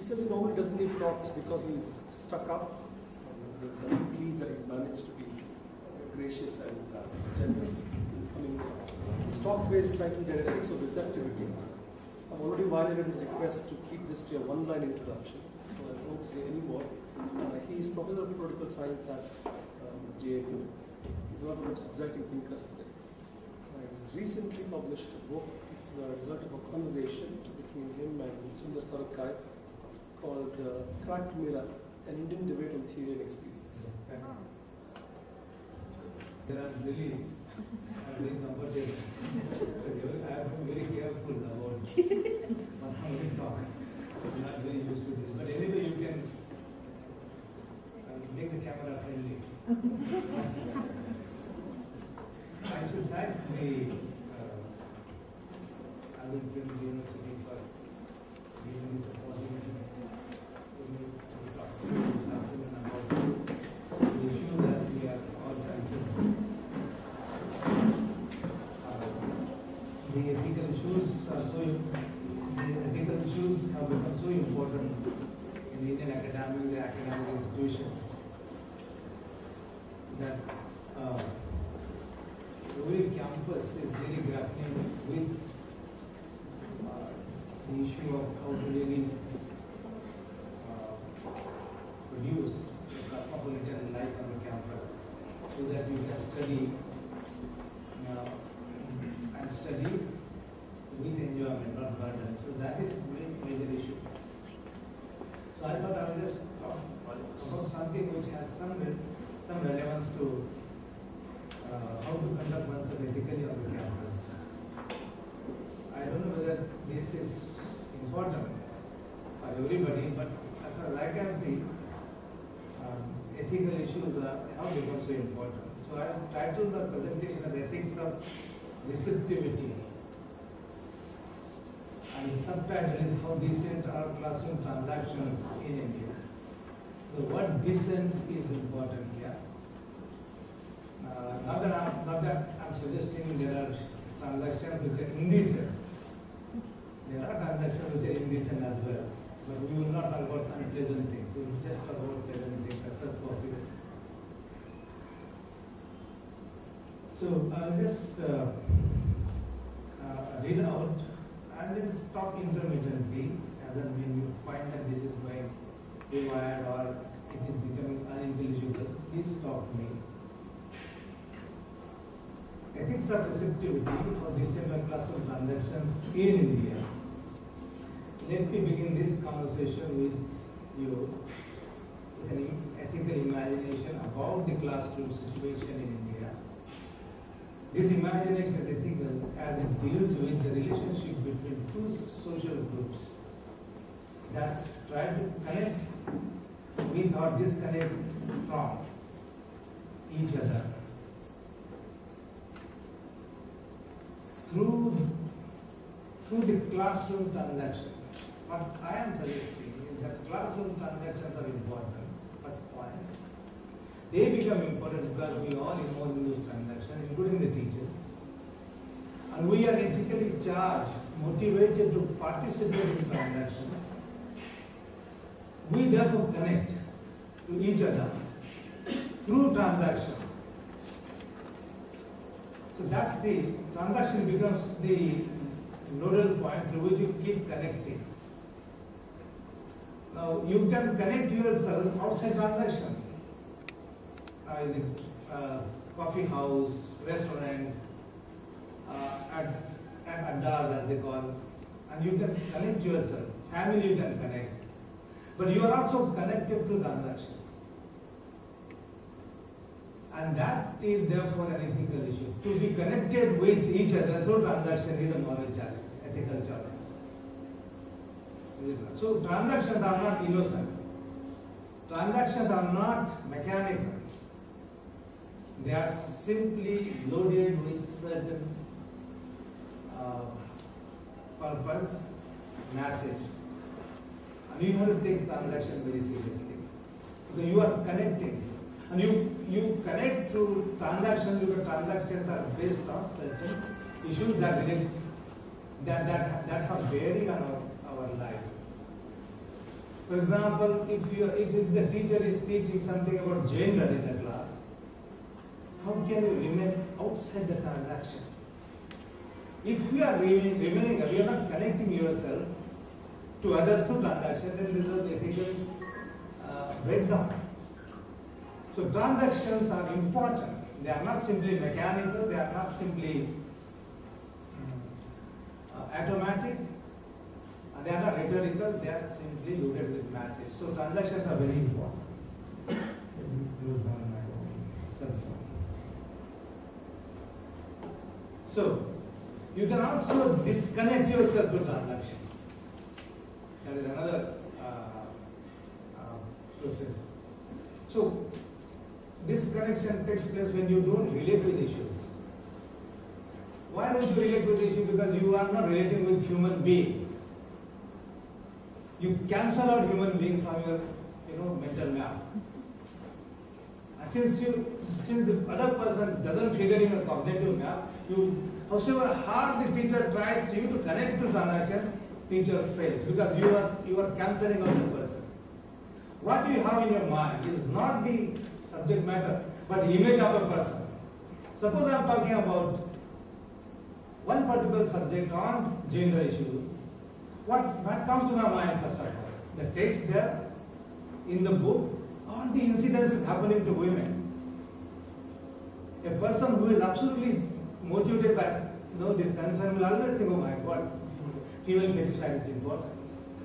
says he normally doesn't give talks because he's stuck up. I'm pleased that he's managed to be gracious and generous. His talk based title, The Ethics of Receptivity. I've already violated his request to keep this to a one-line introduction, so I won't say any more. He is Professor of Political Science at JNU. He's one of the most exciting thinkers today. He's recently published a book. It's a result of a conversation between him and Sundar Sarkar called Cracked Mirror, an Indian debate on theory and experience. There are really very comfortable. I have been very careful about how we talk. I'm not very used to this. But anyway, you can make the camera friendly. I should thank the Azim University for giving this opportunity to me to talk to you this afternoon about the issue that we are all considering. The ethical issues have become so important in the Indian academic institutions that every campus is really grappling with the issue of how to really produce a cosmopolitan life on the campus so that you can study and study with enjoyment, not burden. So that is the major issue. So I thought I would just talk about something which has some relevance to how to conduct oneself ethically on the campus. I don't know whether this is important for everybody, but as far as I can see, ethical issues have become so important. So I have titled the presentation as Ethics of Receptivity. And the subtitle is How Decent Are Classroom Transactions in India. So what decent is important here? Not that I'm suggesting there are transactions which are indecent. There are transactions which are indecent as well. But we will not talk about unpleasant things. We will just talk about pleasant things as much as possible. So I'll just read out and then stop intermittently, as and when you find that this is going haywire or it is becoming unintelligible, please stop me. Ethics of receptivity for December classroom transactions in India. Let me begin this conversation with you with an ethical imagination about the classroom situation in India. This imagination is ethical as it deals with the relationship between two social groups that try to connect with or disconnect from each other through the classroom transaction. What I am suggesting is that classroom transactions are important, first point. They become important because we all involved in those transactions, including the teachers. And we are ethically charged, motivated to participate in transactions. We therefore connect to each other through transactions. So that's the transaction becomes the nodal point through which you keep connecting. Now you can connect yourself outside transaction. In the coffee house, restaurant, at addas as they call, and you can connect yourself. Family you can connect, but you are also connected through transaction. And that is therefore an ethical issue. To be connected with each other through transaction is a moral challenge, ethical challenge. So transactions are not innocent. Transactions are not mechanical. They are simply loaded with certain purpose, message. And you have to take transaction very seriously. So you are connecting. And you connect through transactions because transactions are based on certain issues that have bearing on our life. For example, if the teacher is teaching something about gender in the class, how can you remain outside the transaction? If you are remaining, you are not connecting yourself to others through transaction, then there is an ethical breakdown. So transactions are important. They are not simply mechanical, they are not simply automatic, they are not rhetorical, they are simply loaded with message. So transactions are very important. So you can also disconnect yourself to transaction. That is another process. So this connection takes place when you don't relate with issues. Why don't you relate with the issue? Because you are not relating with human beings. You cancel out human beings from your mental map. And since the other person doesn't figure in your cognitive map, however hard the teacher tries to connect to transaction, teacher fails because you are cancelling out the person. What you have in your mind is not the subject matter, but the image of a person. Suppose I am talking about one particular subject on gender issue. What comes to my mind first of all? The text there in the book, all the incidences happening to women. A person who is absolutely motivated by this concern will always think, oh my God, female feticide is important.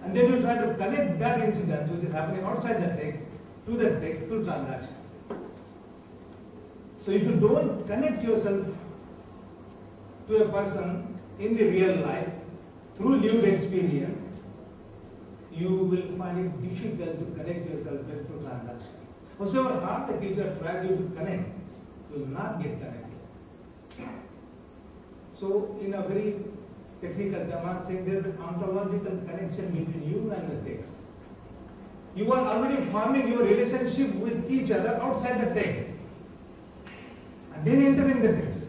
And then you try to connect that incident which is happening outside the text to the text through transaction. So if you don't connect yourself to a person in the real life through lived experience, you will find it difficult to connect yourself to transaction. However hard the teacher tries you to connect, you will not get connected. So in a very technical term, I am saying there is an ontological connection between you and the text. You are already forming your relationship with each other outside the text and then entering the text.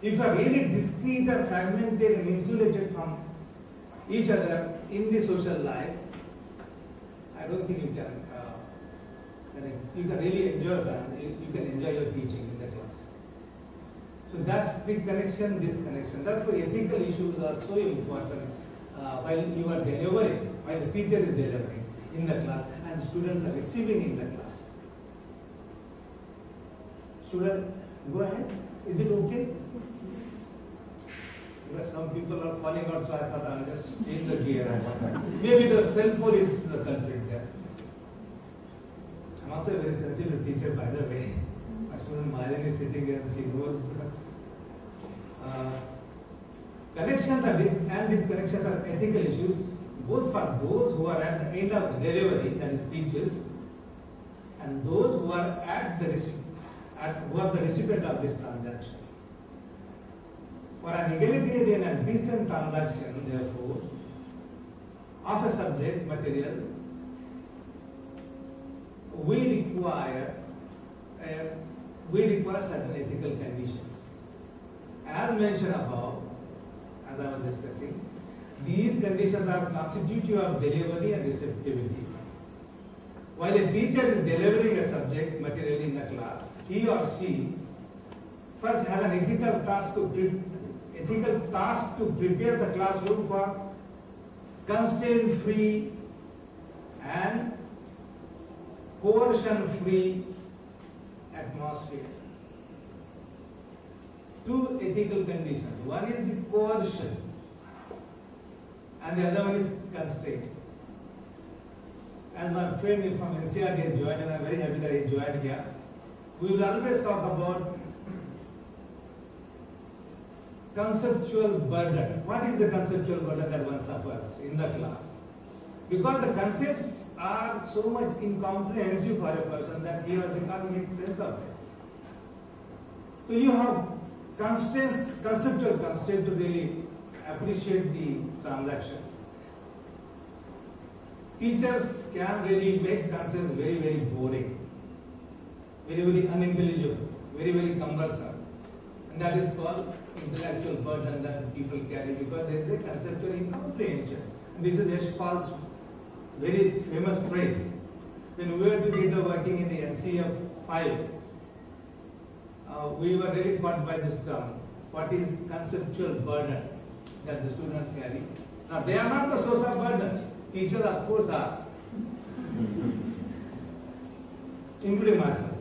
If you are really discrete and fragmented and insulated from each other in the social life, I don't think you can really enjoy that. You can enjoy your teaching in the class. So that's the connection, disconnection. That's why ethical issues are so important while you are delivering, while the teacher is delivering in the class and students are receiving in the class. Student, go ahead. Is it okay? Because some people are falling out, so I thought I'll just change the gear. Maybe the cell phone is the culprit there. I'm also a very sensitive teacher, by the way. My student Marlene is sitting here and she knows. Connections and disconnections are ethical issues, both for those who are at the end of the delivery, that is teachers, and those who are who are the recipient of this transaction. For an egalitarian and decent transaction, therefore, of a subject material, we require certain ethical conditions. As mentioned above, as I was discussing, these conditions are constitutive of delivery and receptivity. While a teacher is delivering a subject material in a class, he or she first has an ethical task to prepare the classroom for constraint-free and coercion-free atmosphere. Two ethical conditions. One is the coercion and the other one is constraint. As my friend from NCR has joined, and I am very happy that he joined here, we will always talk about conceptual burden. What is the conceptual burden that one suffers in the class? Because the concepts are so much incomprehensive for a person that he or she can't make sense of it. So you have conceptual constraint to really appreciate the transaction. Teachers can really make concepts very, very boring, very, very unintelligible, very, very cumbersome. And that is called intellectual burden that people carry because there is a conceptual incomprehension. And this is Yashpal's very famous phrase. When we were together working in the NCF 5, we were really caught by this term. What is conceptual burden that the students carry? Now, they are not the source of burden. Teachers, of course, are, including myself.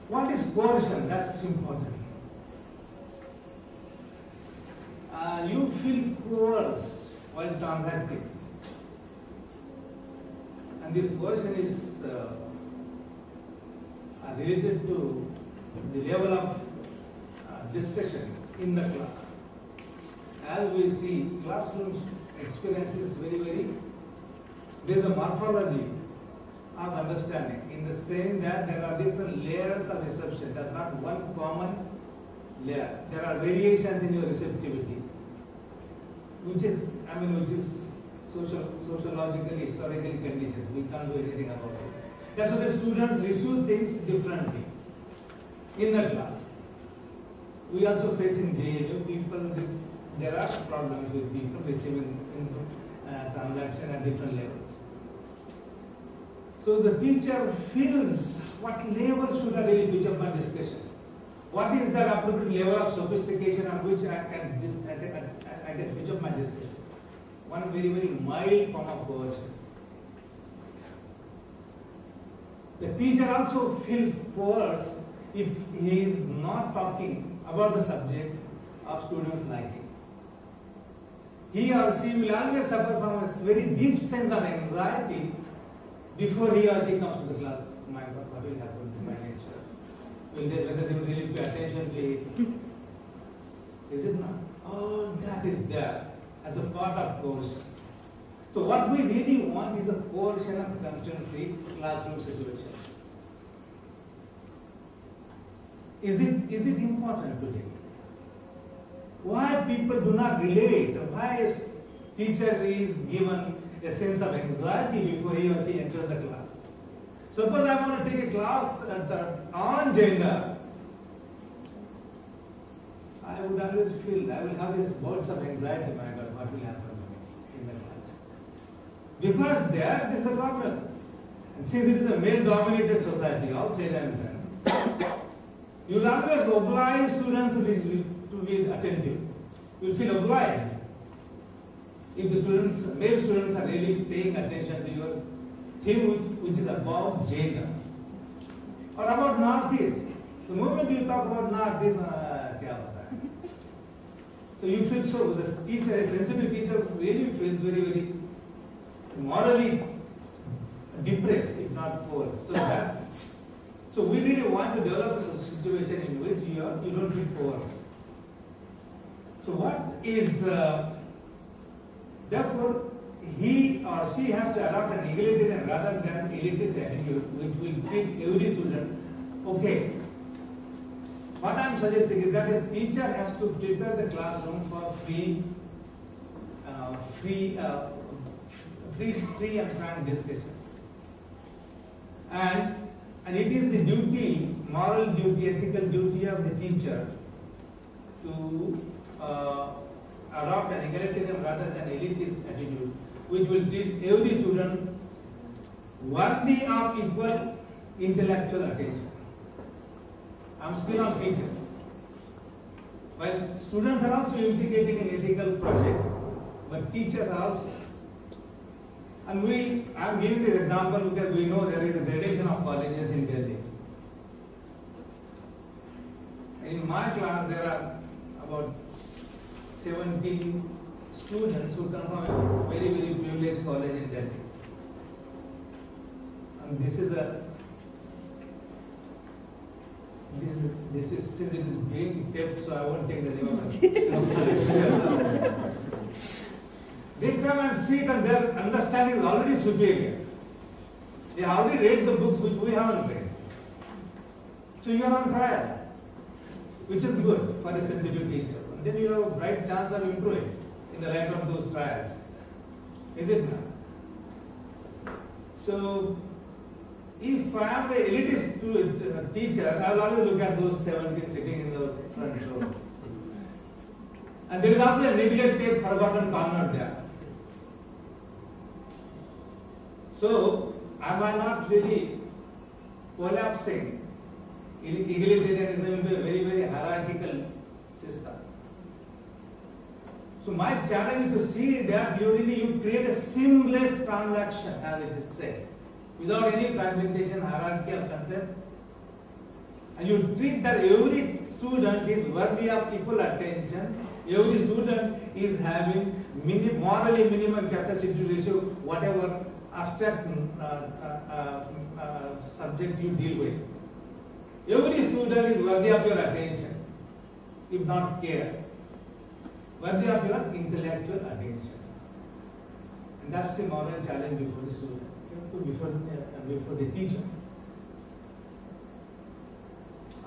What is coercion? That's important. You feel coerced while transacting. And this coercion is related to the level of discussion in the class. As we see, classroom experience is very, there is a morphology of understanding in the saying that there are different layers of reception. There is not one common layer. There are variations in your receptivity, which is sociologically, historically conditioned. We can't do anything about it. That's why the students receive things differently in the class. We also face in JNU people, there are problems with people receiving transaction at different levels. So the teacher feels what level should I really pitch up my discussion? What is the appropriate level of sophistication on which I can pitch up my discussion? One very mild form of coercion. The teacher also feels coerced if he is not talking about the subject of students' liking. He or she will always suffer from a very deep sense of anxiety before he or she comes to the class. My God, what will happen to my lecture? Whether they will really pay attention to it? Is it not? All that is there as a part of coercion. So what we really want is a coercion of constraint-free classroom situation. Is it important today? Why people do not relate? Why a teacher is given a sense of anxiety before he or she enters the class? Suppose I want to take a class on gender. I would always feel, I will have these bursts of anxiety, my God, what will happen to me in the class? Because there is the problem. And since it is a male-dominated society, all said and done, you will always oblige students to be attentive. You will feel obliged. If the students, male students are really paying attention to your thing which is about gender. Or about Northeast. The moment you talk about Northeast, so you feel so, the teacher, a sensitive teacher really feels very morally depressed, if not coerced. So we really want to develop a situation in which you don't feel coerced. So what is, therefore, he or she has to adopt an egalitarian rather than elitist attitude which will treat every student okay. What I am suggesting is that a teacher has to prepare the classroom for free and frank discussion. And it is the duty, moral duty, ethical duty of the teacher to adopt an egalitarian rather than elitist attitude, which will treat every student worthy of equal intellectual attention. I am still on teacher. While students are also implicated in ethical project, but teachers are also. And I am giving this example because we know there is a gradation of colleges in Delhi. In my class, there are about 17 students who come from a very privileged college in Delhi. And this is since it is being kept, so I won't take the name of it. They come and sit and their understanding is already superior. They already read the books which we haven't read. So you are on trial, which is good for a sensitive teacher. And then you have a bright chance of improving in the light of those trials. Is it not? So, if I am an elitist teacher, I will always look at those 17 sitting in the front row. And there is also a neglected, forgotten corner there. So, am I not really collapsing egalitarianism into a very, very hierarchical system? So my challenge is to see that you create a seamless transaction, as it is said, without any fragmentation, hierarchy of concept, and you treat that every student is worthy of equal attention. Every student is having morally minimum capacity ratio, whatever abstract subject you deal with. Every student is worthy of your attention, if not care. Worthy of your intellectual attention. And that's the moral challenge before the student, before the teacher.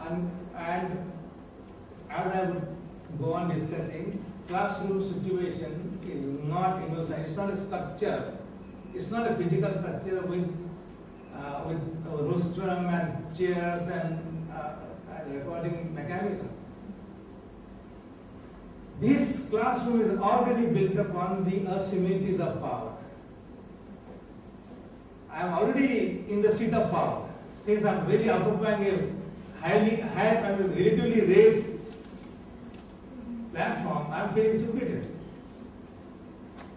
And as I would go on discussing, classroom situation is not innocent. It's not a structure. It's not a physical structure with rostrum and chairs and recording mechanism. This classroom is already built upon the asymmetries of power. I am already in the seat of power. Since I am really occupying a relatively raised platform, I am feeling superior.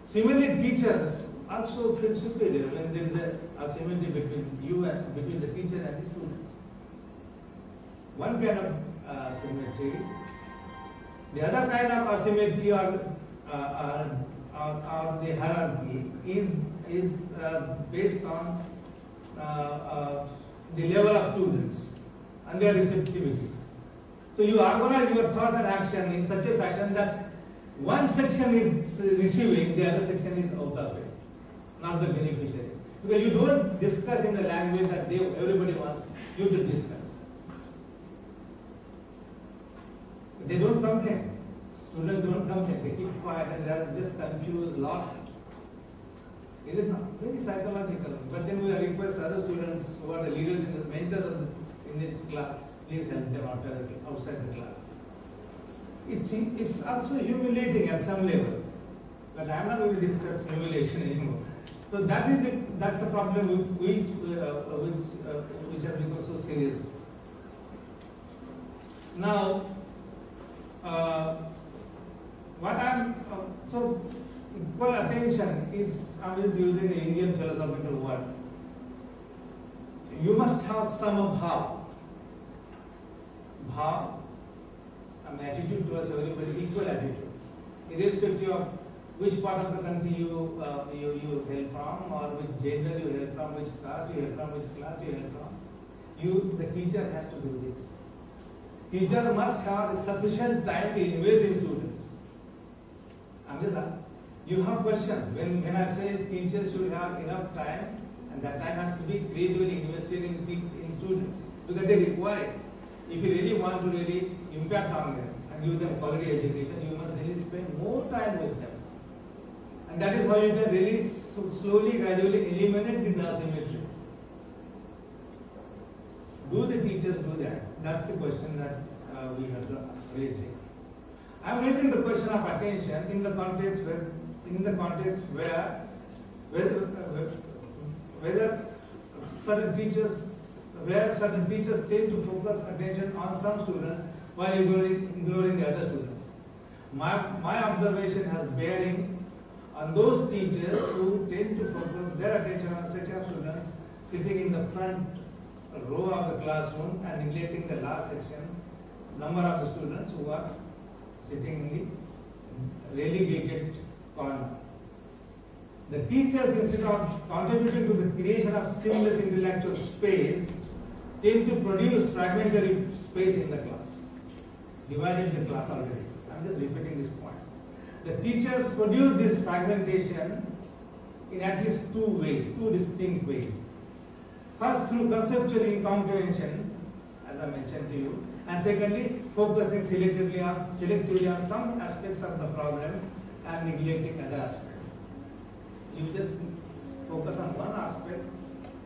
Similarly, teachers also feel superior when there is a asymmetry between the teacher and the student. One kind of symmetry. The other kind of asymmetry or the hierarchy is based on the level of students and their receptivity. So you organize your thoughts and action in such a fashion that one section is receiving, the other section is out of it, not the beneficiary. Because you don't discuss in the language that everybody wants you to discuss. They don't complain. Students don't complain. They keep quiet and they are just confused, lost. Is it not? Very psychological. But then we request other students who are the leaders and the mentors in this class, please help them outside the class. It's also humiliating at some level. But I am not going to discuss humiliation anymore. So that's the problem which has become so serious. Now, so equal attention is, I'm just using the Indian philosophical word. You must have some bhav. Bhav, an attitude towards everybody, equal attitude. Irrespective of which part of the country you hail from, or which gender you hail from, which caste you hail from, which class you hail from. The teacher has to do this. Teacher must have sufficient time to invest in students. You have questions. When I say teachers should have enough time, and that time has to be gradually invested in students, because they require it. If you really want to really impact on them and give them quality education, you must really spend more time with them. And that is how you can really slowly, gradually eliminate this asymmetry. Do the teachers do that? That's the question that we have to raise here. I am raising the question of attention in the context where whether certain teachers tend to focus attention on some students while ignoring the other students. My observation has bearing on those teachers who tend to focus their attention on a section of students sitting in the front row of the classroom and neglecting the last section, number of the students who are sitting in the relegated corner. The teachers, instead of contributing to the creation of seamless intellectual space, tend to produce fragmentary space in the class, dividing the class already. I am just repeating this point. The teachers produce this fragmentation in at least two distinct ways. First, through conceptual incomprehension, as I mentioned to you, and secondly, focusing selectively on some aspects of the problem and neglecting other aspects. You just focus on one aspect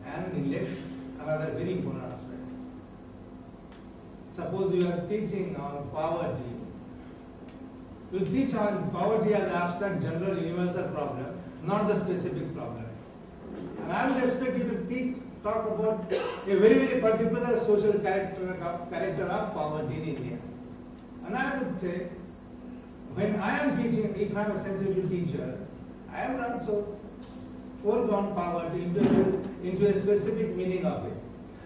and neglect another very important aspect. Suppose you are teaching on poverty. You teach on poverty as an abstract, general, universal problem, not the specific problem. And I would expect you to talk about a very particular social character of poverty in India. And I would say, when I am teaching, if I am a sensitive teacher, I am also foregone poverty into a specific meaning of it.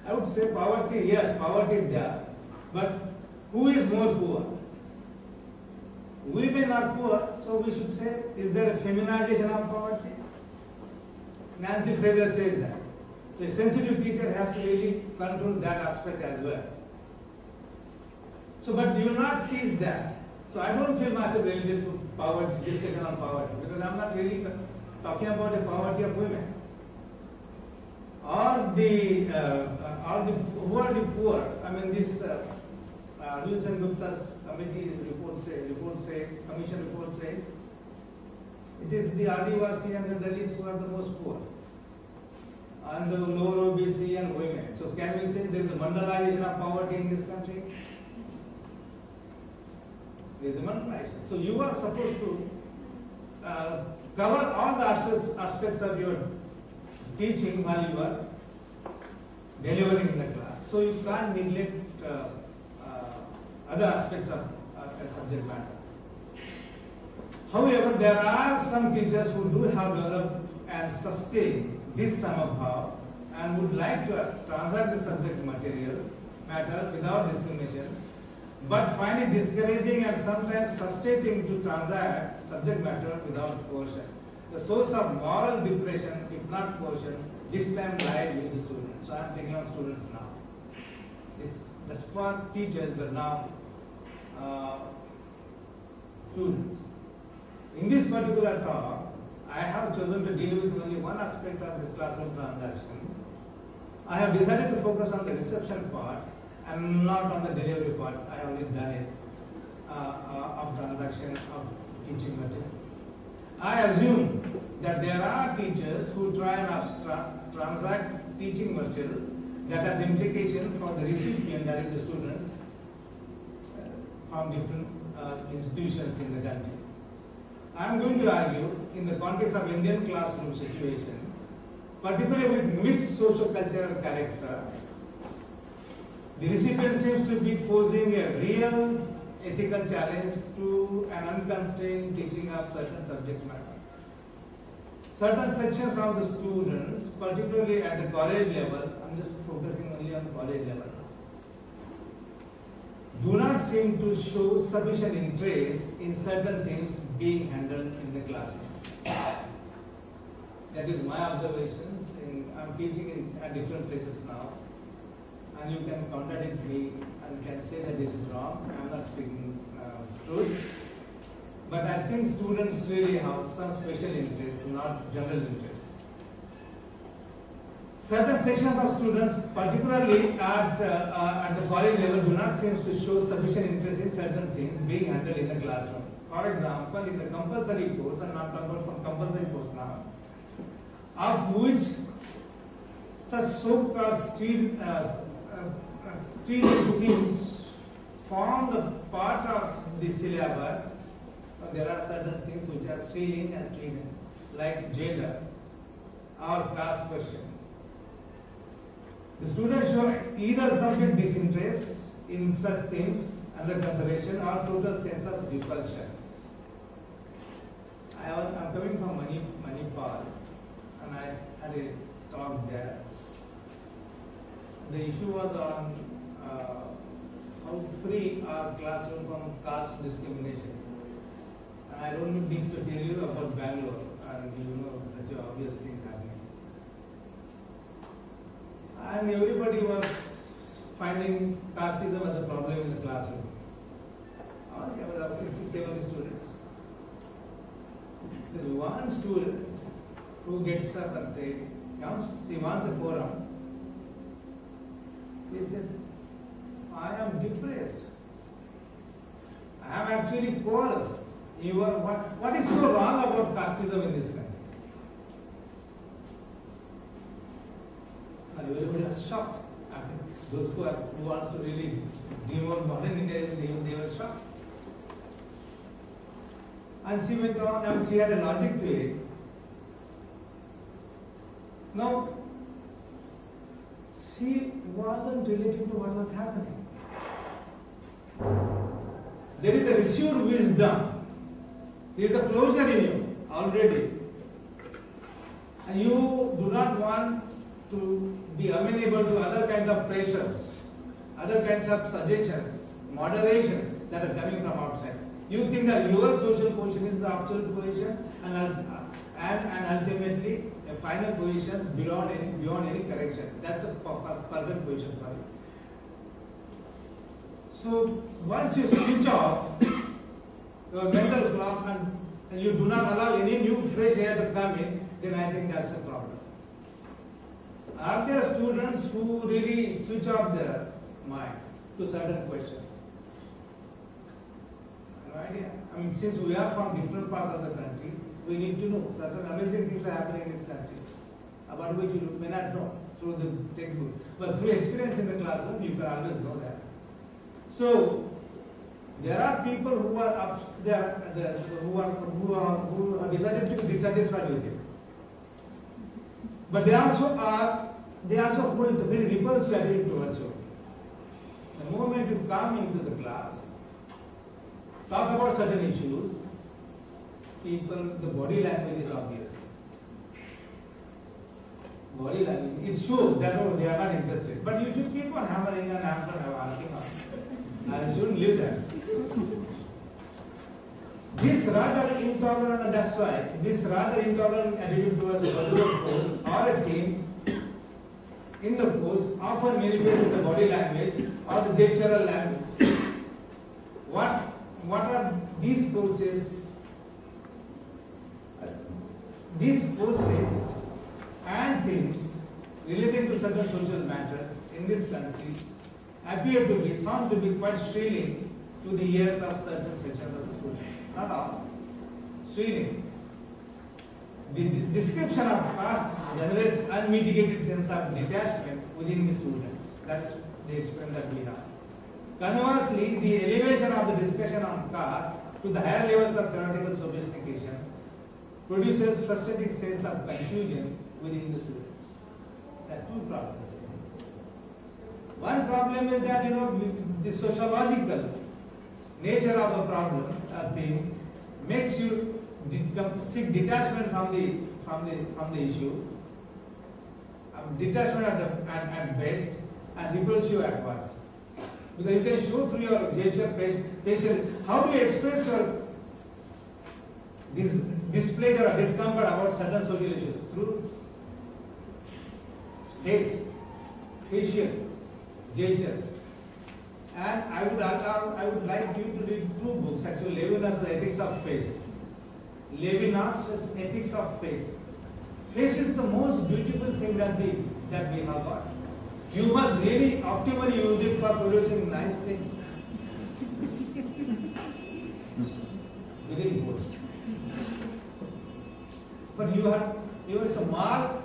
I would say poverty, yes, poverty is there, but who is more poor? Women are poor, so we should say, is there a feminization of poverty? Nancy Fraser says that. So a sensitive teacher has to really control that aspect as well. So, but you will not teach that. So I don't feel myself related to poverty, discussion on poverty, because I'm not really talking about the poverty of women. Or who are the poor? I mean, this Wilson Gupta's committee commission report says, it is the Adivasi and the Dalits who are the most poor, and the lower OBC and women. So can we say there is a mandalization of poverty in this country? There is a mandalization. So you are supposed to cover all the aspects of your teaching while you are delivering in the class. So you can't neglect other aspects of a subject matter. However, there are some teachers who do have developed and sustained this samabhav and would like to transact the subject matter without discrimination, but find it discouraging and sometimes frustrating to transact subject matter without coercion. The source of moral depression, if not coercion, this time lies with the students. So I am taking on students now. That's for teachers, but now students. In this particular talk, I have chosen to deal with only one aspect of this classroom transaction. I have decided to focus on the reception part and not on the delivery part. I have already done it of transaction of teaching material. I assume that there are teachers who try and transact teaching material that has implication for the recipient, that is the students, from different institutions in the country. I am going to argue, in the context of Indian classroom situation, particularly with mixed socio-cultural character, the recipient seems to be posing a real ethical challenge to an unconstrained teaching of certain subject matter. Certain sections of the students, particularly at the college level, I am just focusing only on the college level, do not seem to show sufficient interest in certain things being handled in the classroom. That is my observations. I am teaching at different places now, and you can contradict me and can say that this is wrong. I am not speaking truth. But I think students really have some special interest, not general interest. Certain sections of students, particularly at the college level, do not seem to show sufficient interest in certain things being handled in the classroom. For example, in the compulsory course, and not talking about compulsory course now, of which such so-called street bookings form the part of the syllabus. There are certain things which are shrilling and strident, like gender or class question. The students show either complete disinterest in such things under consideration or total sense of repulsion. I am coming from Manipal, and I had a talk there. The issue was on how free our classroom from caste discrimination. And I don't need to tell you about Bangalore, and you know such obvious things happening. And everybody was finding casteism as a problem in the classroom. There were 60-70 students. There's one student who gets up and says, he wants a forum. He said, I am depressed. I am actually coerced. What is so wrong about casteism in this country? And everybody was shocked. Those who want to really demote modern India, they were shocked. And she went on, and she had a logic to it. Now, she wasn't relating to what was happening. There is a received wisdom. There is a closure in you already. And you do not want to be amenable to other kinds of pressures, other kinds of suggestions, moderations that are coming from outside. You think that your social position is the absolute position and ultimately a final position beyond any correction. That's a perfect position for you. So once you switch off your mental clock and you do not allow any new fresh air to come in, then I think that's a problem. Are there students who really switch off their mind to certain questions? No idea. I mean, since we are from different parts of the country, we need to know certain amazing things are happening in this country about which you may not know through the textbook. But through experience in the classroom, you can always know that. So, there are people who are up there, who are decided to be dissatisfied with it. But they also hold a very repulsive attitude towards you. The moment you come into the class, talk about certain issues, the body language is obvious. Body language, it shows that they are not interested. But you should keep on hammering and asking on. I shouldn't leave that. This rather intolerant, and that's why, this rather intolerant attitude towards the course or a team in the course often manifests in the body language or the gestural language. What are these courses? These courses and themes relating to certain social matters in this country sound to be quite shrilling to the ears of certain sections of the students. Not all. Shrilling. The description of past generates unmitigated sense of detachment within the students. That's the experience that we have. Conversely, the elevation of the discussion on caste to the higher levels of theoretical sophistication produces frustrating sense of confusion within the students. There are two problems. One problem is that the sociological nature of the problem thing makes you seek detachment from the issue, detachment at best, and repulse you at worst. Because you can show through your facial, how do you express your displeasure or discomfort about certain social issues? Through face, facial gestures. And I would like you to read two books, actually, Levinas's Ethics of Face. Levinas's Ethics of Face. Face is the most beautiful thing that we have got. You must really optimally use it for producing nice things. Within words. But it's a mark.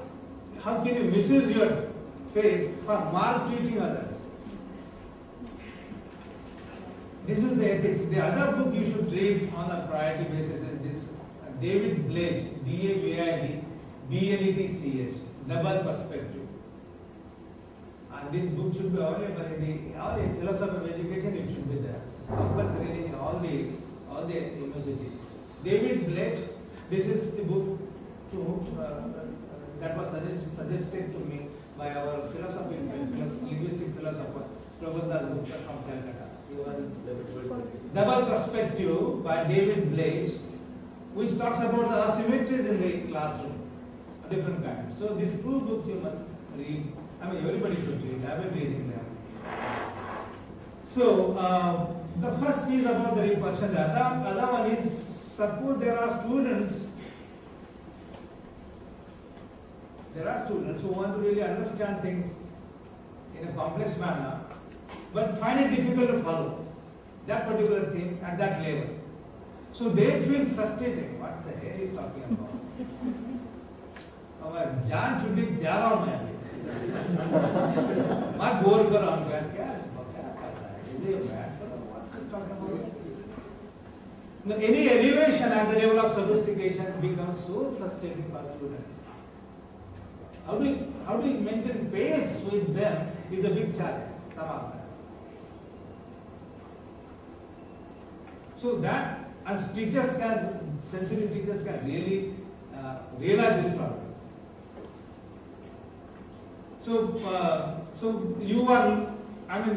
How can you misuse your face for maltreating others? This is the ethics. The other book you should read on a priority basis is this David Blech, D-A-V-I-D, B-L-E-T-C-H, Double Perspective. And this book should be available in all the philosophy of education. It should be there, compulsory in all the universities. David Blech, this is the book that was suggested to me by our linguistic philosopher, Prabhudas Gupta from Calcutta. Double Perspective by David Blech, which talks about the asymmetries in the classroom, different kinds. So these two books you must read. I mean, everybody should read. I have been reading them. So the first is about the repulsion. The other one is, suppose there are students who want to really understand things in a complex manner, but find it difficult to follow that particular thing at that level. So they feel frustrated. What the hell is talking about? Our Jan should be Java man. My goal karo hum kya karta hai? Is he mad? What is talking about? Now, any elevation at the level of sophistication becomes so frustrating for students. How do you maintain pace with them is a big challenge, some of them. So that, as teachers can, sensitive teachers can really realize this problem. So you are, I mean,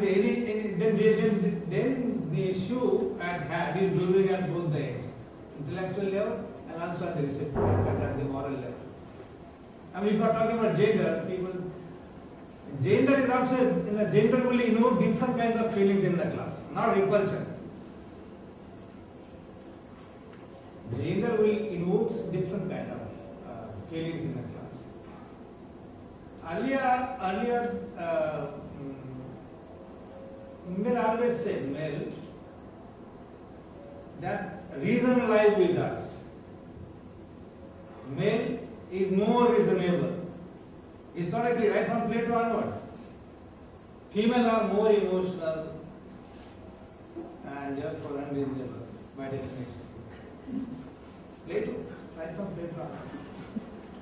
then the issue at hand is looming at both the ends, intellectual level and also at the receptive level, at the moral level. I mean, if you are talking about gender, gender is also, gender will invoke different kinds of feelings in the class, not repulsion. Gender will invoke different kind of feelings in the class. Earlier, male always said, male, that reason lies with us. Male is more reasonable. Historically, right from Plato onwards. Female are more emotional and therefore unreasonable by definition. Plato, right from Plato onwards.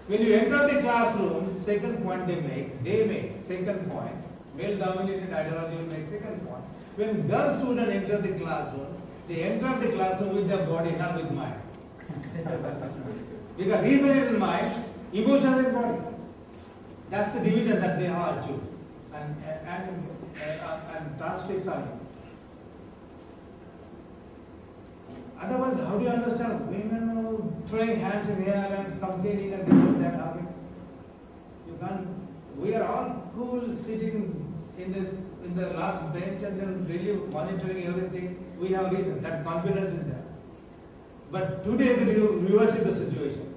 When you enter the classroom, second point they make second point. Male-dominated ideology will make second point. When girl students enter the classroom, they enter the classroom with their body, not with mind. Because reason is in mind, emotion is in body. That's the division that they have achieved and transfixed on it. Otherwise, how do you understand women throwing hands in the air and complaining and this and that? You can't. We are all cool sitting in the last bench and then really monitoring everything. We have reason, that confidence is there. But today the reverse is the situation.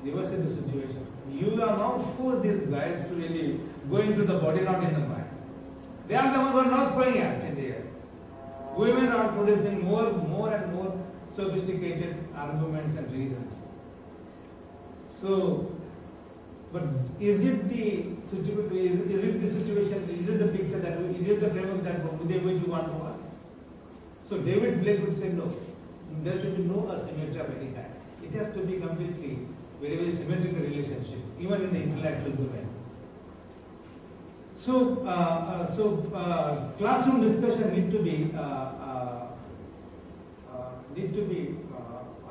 Reverse is the situation. You are now forced these guys to really go into the body, not in the mind. They are the ones who are not throwing hands in the air. Women are producing more and more sophisticated arguments and reasons. So, but is it the situation? Is it the picture that is it the framework that which you want to work? So David Blake would say no. There should be no asymmetry of any kind. It has to be completely very symmetrical relationship, even in the intellectual domain. So, classroom discussion need to be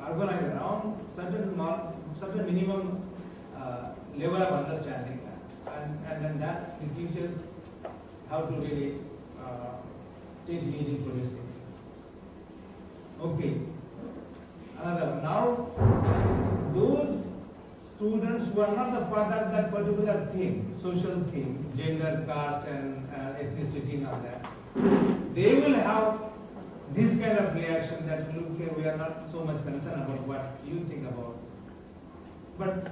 organized around certain minimum level of understanding, and then that the teachers have to really take lead in producing. Okay. Another. Now, those students who are not the part of that particular theme, social theme, gender, caste, and ethnicity, and all that, they will have this kind of reaction that look here, we are not so much concerned about what you think about. But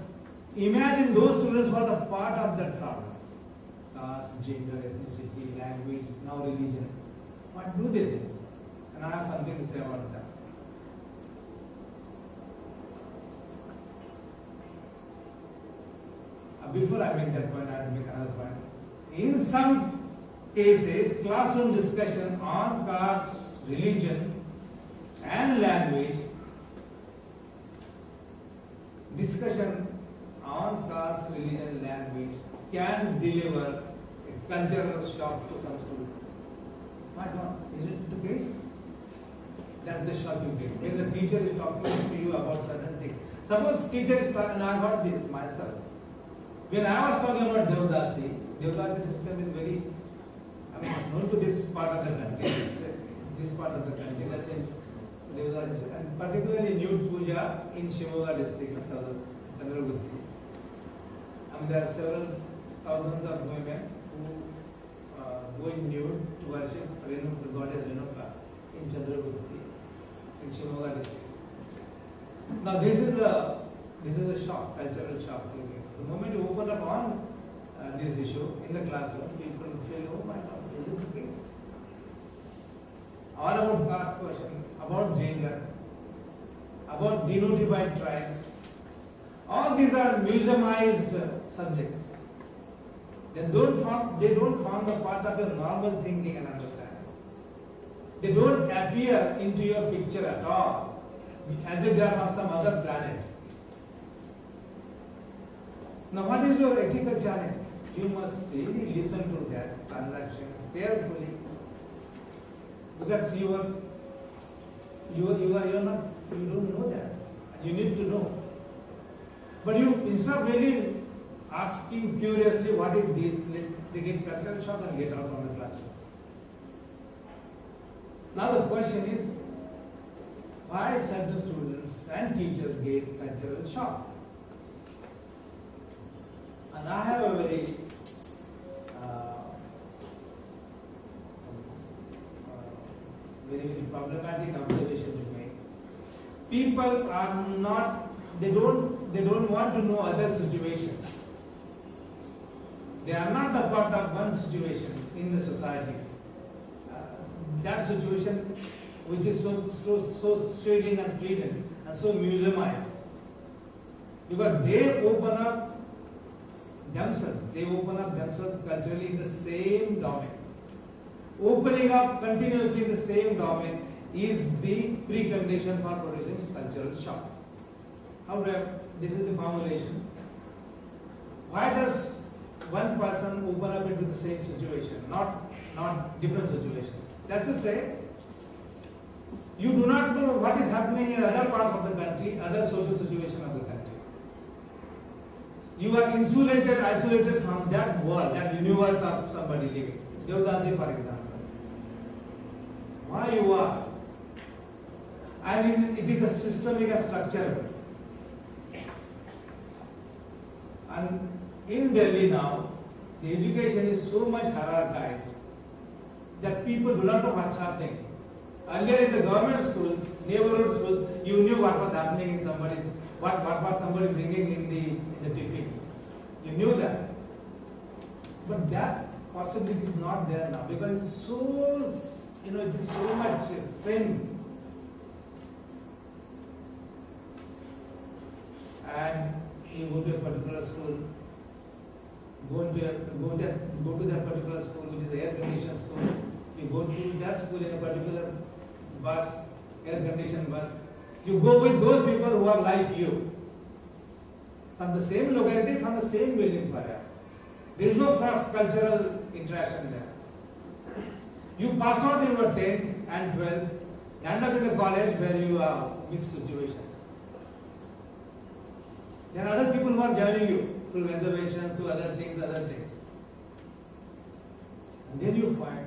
imagine those students who are the part of that problem: caste, gender, ethnicity, language, now religion. What do they think? And I have something to say about that. Before I make that point, I have to make another point. In some cases, classroom discussion on caste, religion, and language, discussion on caste, religion, language can deliver a cultural shock to some students. Why not? Is it the case? That's the shock you get. When the teacher is talking to you about certain things. Suppose teacher is talking, and I got this myself. When I was talking about Devdasi system is very, it's known to this part of the country, this part of the country, that's in Devdasi, and particularly nude puja in Shimoga district of Chandragupti. There are several thousands of women who go in nude to worship the goddess Renuka in Chandragupti, in Shimoga district. Now this is a shock, cultural shock. The moment you open up on this issue in the classroom, people feel, oh my God, is it the case? All about caste question, about gender, about denotified tribes. All these are museumized subjects. They don't form the part of your normal thinking and understanding. They don't appear into your picture at all, as if they are on some other planet. Now, what is your ethical challenge? You must really listen to that transaction carefully, because you don't know that. You need to know. But you, instead of really asking curiously what is this, they get cultural shock and get out from the classroom. Now the question is, why certain students and teachers get cultural shock? And I have a very very problematic observation to make. People are not, they don't want to know other situations. They are not the part of one situation in the society. That situation which is so shrilling and strident and so museumized. Because they open up themselves culturally in the same domain. Opening up continuously in the same domain is the precondition for producing cultural shock. However, this is the formulation. Why does one person open up into the same situation, not different situation? That's to say, you do not know what is happening in other parts of the country, other social situation of the country. You are insulated, isolated from that world, that universe of somebody living. Devdasi, for example. Why you are? And it is a systemic and structural. And in Delhi now, the education is so much hierarchized that people do not know what's happening. Earlier in the government schools, neighborhood schools, you knew what was happening in somebody's, what was somebody bringing in the tiffin. You knew that. But that possibility is not there now because it's so, it is so much sin. And you go to a particular school, go to that particular school which is an air-conditioned school. You go to that school in a particular bus, air-conditioned bus. You go with those people who are like you. From the same locality, from the same building perhaps. There is no cross-cultural interaction there. You pass out in your 10th and 12th, end up in a college where you are mixed situation. There are other people who are joining you through reservation, through other things. And then you find,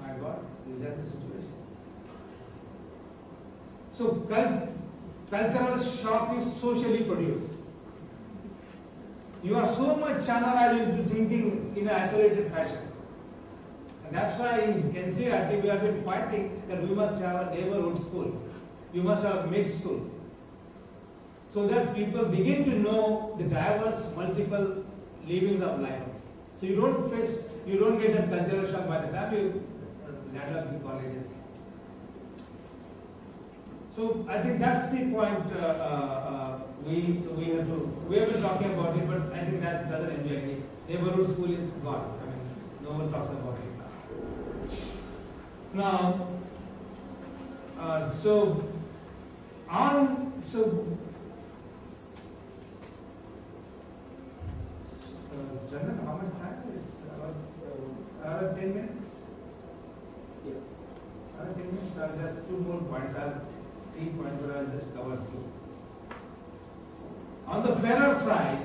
my God, is that the situation? So cultural shock is socially produced. You are so much channelized into thinking in an isolated fashion. And that's why in NCERT we have been fighting that we must have a neighborhood school. You must have a mixed school. So that people begin to know the diverse, multiple livings of life. So you don't get that cultural shock by the time you land up in colleges. So I think that's the point we have been talking about it, but I think that doesn't enjoy it. Neighborhood school is gone. I mean, no one talks about it now. Chandan, how much time is about 10 minutes? Yeah. 10 minutes. I'll just 2 more points. I have 3 points, but I'll just cover 2. On the fairer side,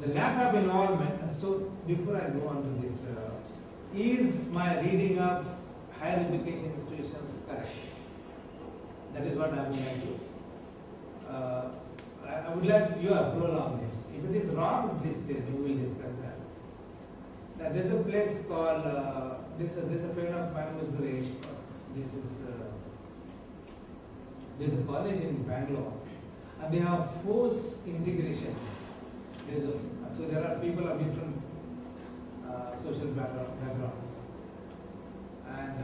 the lack of involvement. So before I go on to this, is my reading of higher education institutions correct? That is what I would like to. I would like your approval on this. If it is wrong, please tell me. We will discuss that. So there is a place called. There is a friend of mine who is raised. There is a college in Bangalore, and they have forced integration. So there are people of different social background, and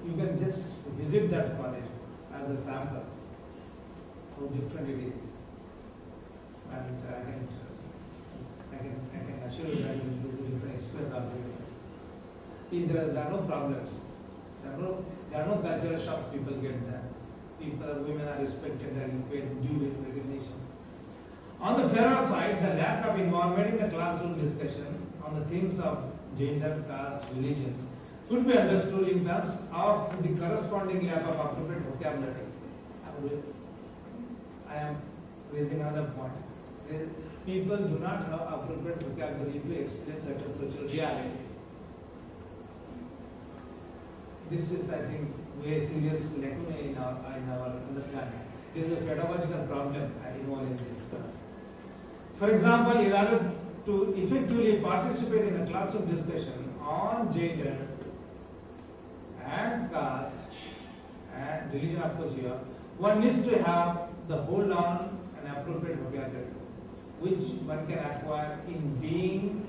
you can just visit that college as a sample how different it is. And I can assure you that it is a different experience out there. There are no problems. There are no cultural shocks people get there. Women are respected and paid due recognition. On the fairer side, the lack of involvement in the classroom discussion on the themes of gender, caste, religion could be understood in terms of the corresponding lack of appropriate vocabulary. I am raising another point. People do not have appropriate vocabulary to explain certain social reality. This is, I think, very serious lacuna in our understanding. This is a pedagogical problem involved in this. For example, in order to effectively participate in a classroom discussion on gender and caste and religion, of course, here, one needs to have the hold on an appropriate vocabulary, which one can acquire in being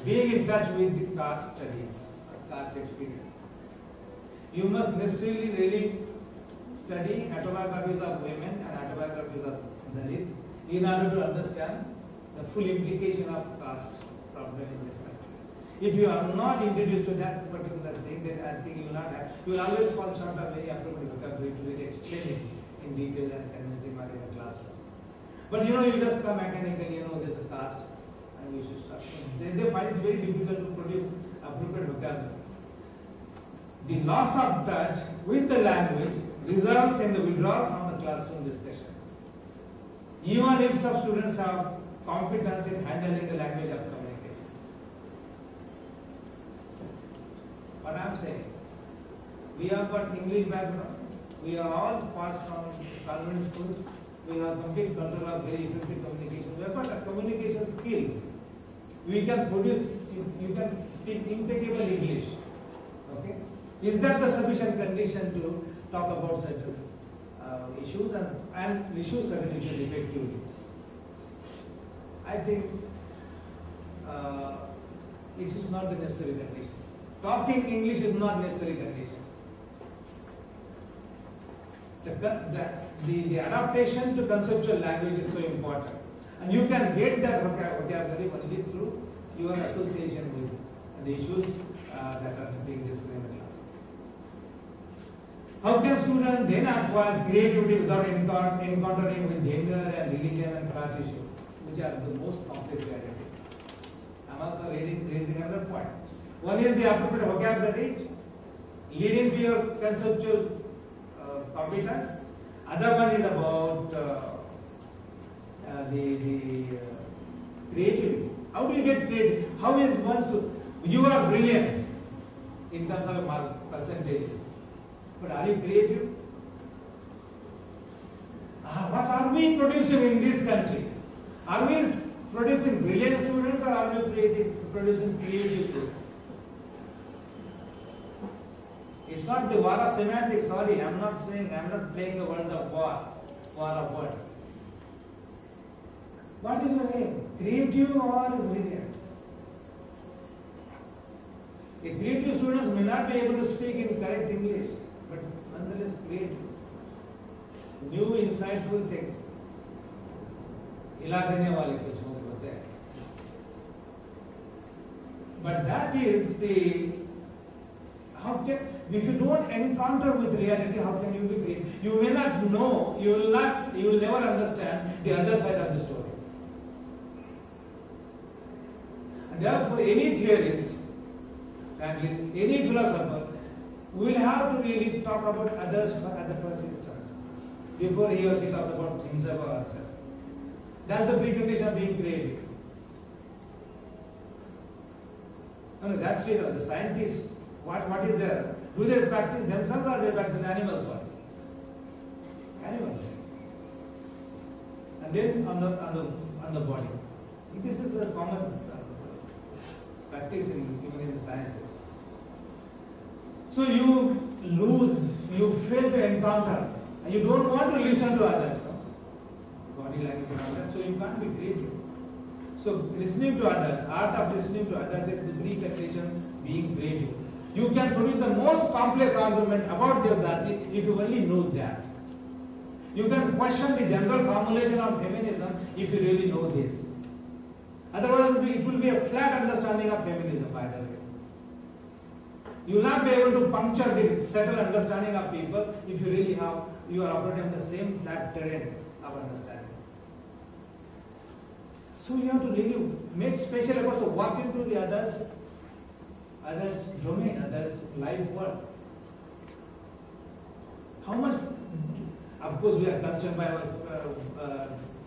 in touch with the caste studies, caste experience. You must necessarily really study autobiographies of women and autobiographies of Dalits in order to understand the full implication of caste problem in this country. If you are not introduced to that particular thing, then I think you will always fall short of very appropriate vocabulary to really explain it in detail and convincing manner in a classroom. But you just come mechanically, there's a caste and you should start. They find it very difficult to produce appropriate vocabulary. The loss of touch with the language results in the withdrawal from the classroom discussion. Even if some students have competence in handling the language of communication. What I am saying, we have got English background, we are all passed from convent schools, we have complete control of very effective communication, we have got communication skills. We can produce, you can speak impeccable English. Okay? Is that the sufficient condition to talk about certain issues and issue certain issues effectively? I think it is not the necessary condition. Talking English is not necessary condition. The adaptation to conceptual language is so important. And you can get that vocabulary only through your association with the issues that are being discussed in the class. How can students then acquire creativity without encountering with gender and religion and caste issues, which are the most complex reality? I am also raising another point. One is the appropriate vocabulary leading to your conceptual competence. Other one is about the creativity. How do you get creative? How is one to? You are brilliant in terms of mark percentages, but are you creative? What are we producing in this country? Are we producing brilliant students or are we producing creative students? It's not the war of semantics, sorry, I'm not playing the words of war of words. What is your aim? Creative or brilliant? A creative students may not be able to speak in correct English, but nonetheless creative. New insightful things. हिला देने वाले कुछ होते हैं. But that is the if you don't encounter with reality, how can you be creative? You may not know, you will never understand the other side of the story. And therefore, any theorist and any philosopher will have to really talk about others at the first instance before he or she talks about himself or herself. That's the precondition of being creative. No, that's true. The scientists, what is there? Do they practice themselves or they practice animals first? Animals. And then on the body. This is a common practice even in the sciences. So you fail to encounter, and you don't want to listen to others. No? Body language and all that, so you can't be creative. So listening to others, art of listening to others is the precondition being creative. You can produce the most complex argument about Devdasi if you only know that. You can question the general formulation of feminism if you really know this. Otherwise, it will be a flat understanding of feminism, by the way. You will not be able to puncture the settled understanding of people if you are operating on the same flat terrain of understanding. So you have to really make special efforts to walk into the others domain, others life work. How much? Of course, we are concerned by our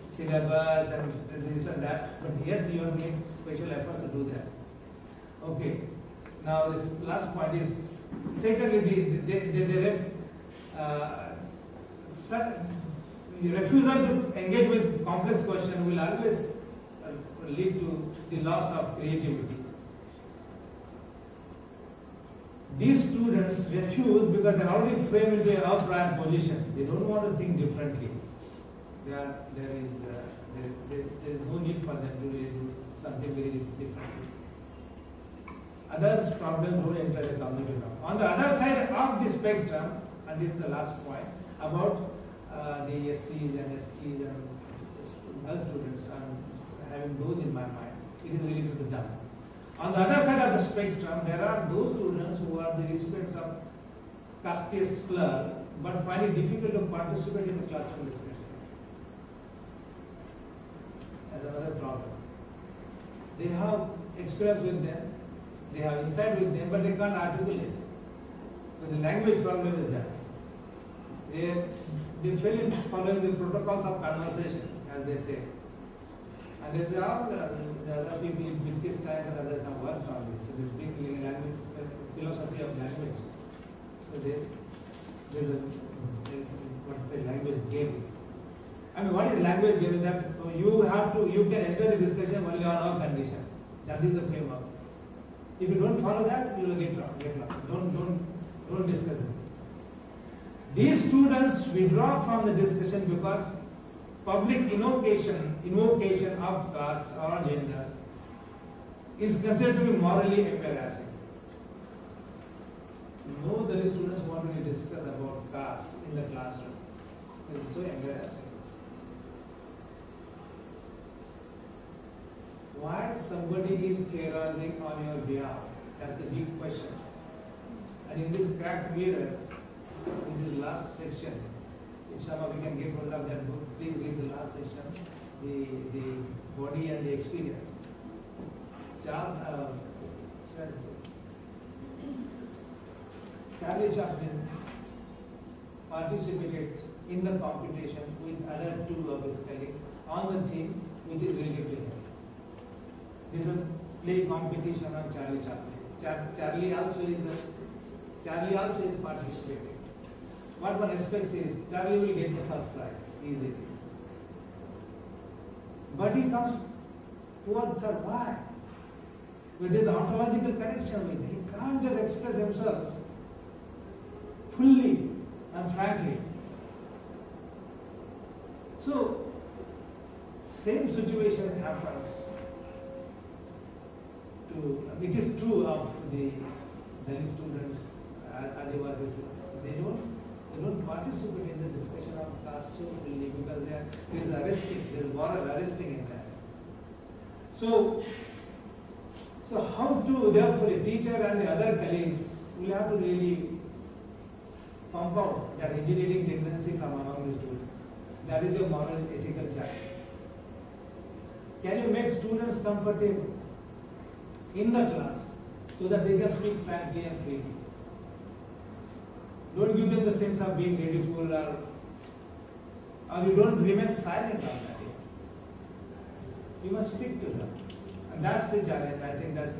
syllabus and this and that, but yet you have made special efforts to do that. Okay. Now this last point is, secondly, the refusal to engage with complex question will always lead to the loss of creativity. These students refuse because they are already framed into a prior position. They don't want to think differently. There is no need for them to really do something very different. Others' problems don't enter the cognitive realm. On the other side of the spectrum, and this is the last point, about the SCs and STs and other students, I'm having those in my mind. It is really to be done. On the other side of the spectrum, there are those students who are the recipients of casteist slur, but find it difficult to participate in the classroom discussion. That's another problem. They have experience with them, they have insight with them, but they can't articulate. There's a language problem with them. They fail in following the protocols of conversation, as they say. And they say, oh, the other people in Wittgenstein and others have worked on this. So this big language, philosophy of language. So there's a language game. I mean, what is language game? That you can enter the discussion only on our conditions. That is the framework. If you don't follow that, you will get lost. Don't discuss it. These students withdraw from the discussion because public invocation of caste or gender is considered to be morally embarrassing. No, the students want to discuss about caste in the classroom. It is so embarrassing. Why somebody is theorizing on your behalf? That's the big question. And in this cracked mirror, in this last section, if some of you can get hold of that book, please read the last section, the body and the experience. Charlie Chaplin participated in the competition with other two of his colleagues on the theme which is related to him. There is a play competition on Charlie Chaplin. Charlie also is participating. What one expects is Charlie will get the first prize easily. But he comes toward third. Why? With this ontological connection with him, he can't just express himself fully and frankly. So, same situation happens to, it is true of the Dalit students, Adivasi students. They don't participate in the discussion of caste so fully because there is moral arresting in that. So how to, therefore, a teacher and the other colleagues will have to really pump out that engineering tendency from among the students. That is your moral ethical challenge. Can you make students comfortable in the class so that they can speak frankly and freely? Don't give them the sense of being ridiculed or you don't remain silent on that. You must speak to them. And that's the challenge. I think that's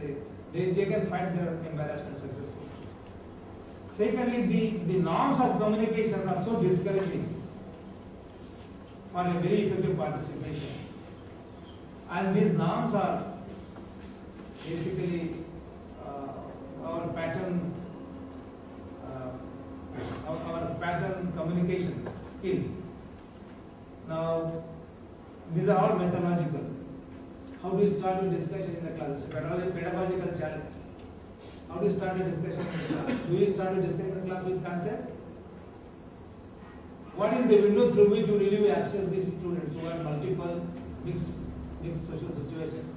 they can find their embarrassment successful. Secondly, the norms of communication are so discouraging for a very effective participation. And these norms are basically our pattern communication skills. Now, these are all methodological. How do you start a discussion in the class? Pedagogical challenge. How do you start a discussion in the class? Do you start a discussion in the class with concept? What is the window through which you really access these students who are multiple mixed social situations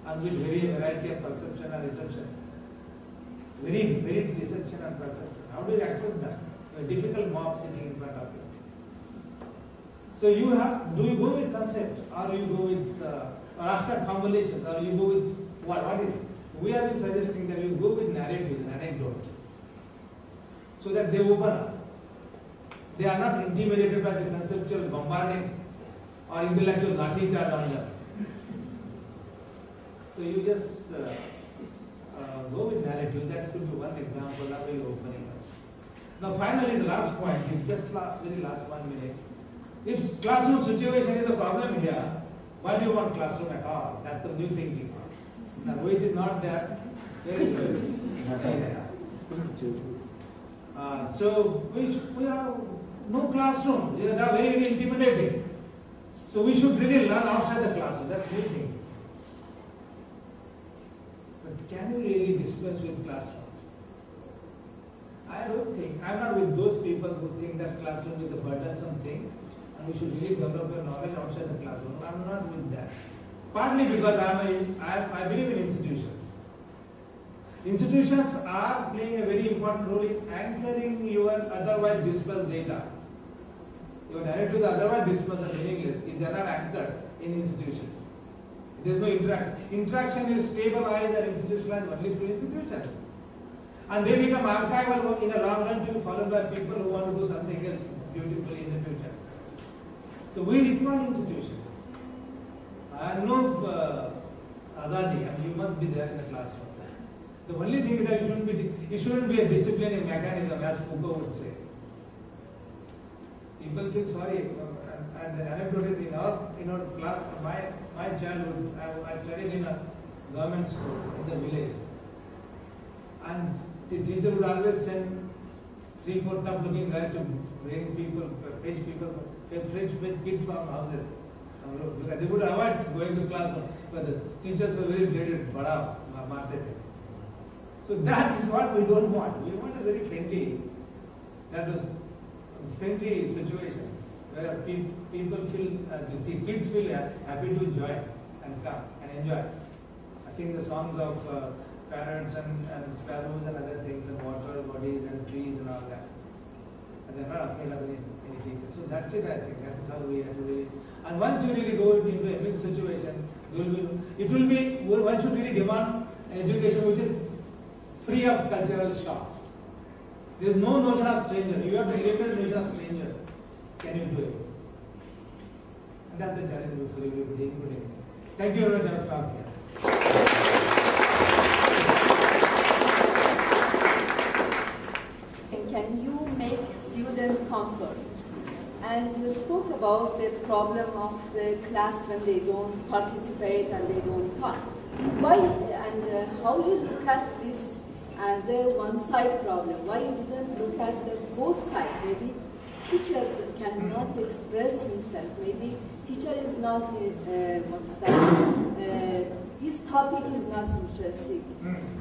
and with very variety of perception and reception? Very varied reception and perception. How do you accept that? A difficult mob sitting in front of you. So do you go with concept, or you go with or after convolution, or you go with what is? We are suggesting that you go with narrative, anecdote, so that they open up. They are not intimidated by the conceptual bombarding or intellectual lathi charge on them. So you just go with narrative. That could be one example. That will opening up. Now finally, the last point, very last 1 minute. If classroom situation is a problem here, why do you want classroom at all? That's the new thinking. Now, which is not there. Very good. So we have no classroom. They are very, very intimidating. So we should really learn outside the classroom. That's new thinking. But can you really dispense with classroom? I don't think. I'm not with those people who think that classroom is a burdensome thing and we should really develop your knowledge outside the classroom. I'm not with that. Partly because I believe in institutions. Institutions are playing a very important role in anchoring your otherwise dispersed data. Your narratives are otherwise dispersed and meaningless if they are not anchored in institutions. There is no interaction. Interaction is stabilized and institutionalized only through institutions. And they become archival in the long run to be followed by people who want to do something else beautifully in the future. So we require institutions. I have no azadi, I mean you must be there in the classroom. The only thing is that it shouldn't be a disciplining mechanism as Foucault would say. People feel sorry, and the anecdote is in our class, my childhood, I studied in a government school in the village. And the teacher would always send 3-4 tough looking guys to bring people, fetch kids from houses. They would avoid going to classroom, but the teachers were very dreaded, bada, marte the. So that is what we don't want. We want a very friendly, friendly situation where people feel, the kids feel happy to join and come and enjoy. Sing the songs of parrots and sparrows and other things and water bodies and trees and all that. And they're not afraid of any teacher. So that's it, I think. That's how we have to really. And once you really go into a mixed situation, one should really demand an education which is free of cultural shocks. There is no notion of stranger. You have to eliminate the notion of stranger. Can you do it? And that's the challenge we will be taking today. Thank you very much. I'll stop here. Can you make student comfort? And you spoke about the problem of the class when they don't participate and they don't talk. Why and how you look at this as a one-side problem? Why you didn't look at the both sides? Maybe teacher cannot express himself. Maybe teacher is not his topic is not interesting.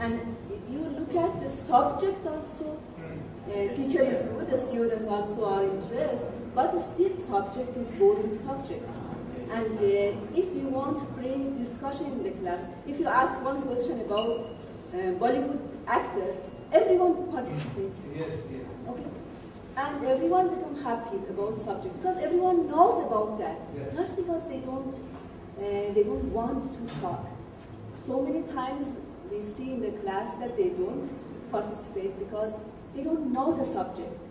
And if you look at the subject also, teacher is good, the student also are interested, but still subject is boring subject. And if you want to bring discussion in the class, if you ask one question about Bollywood actor, everyone participates. Yes, yes. Okay. And everyone become happy about subject because everyone knows about that. Yes. Not because they don't want to talk. So many times we see in the class that they don't participate because they don't know the subject.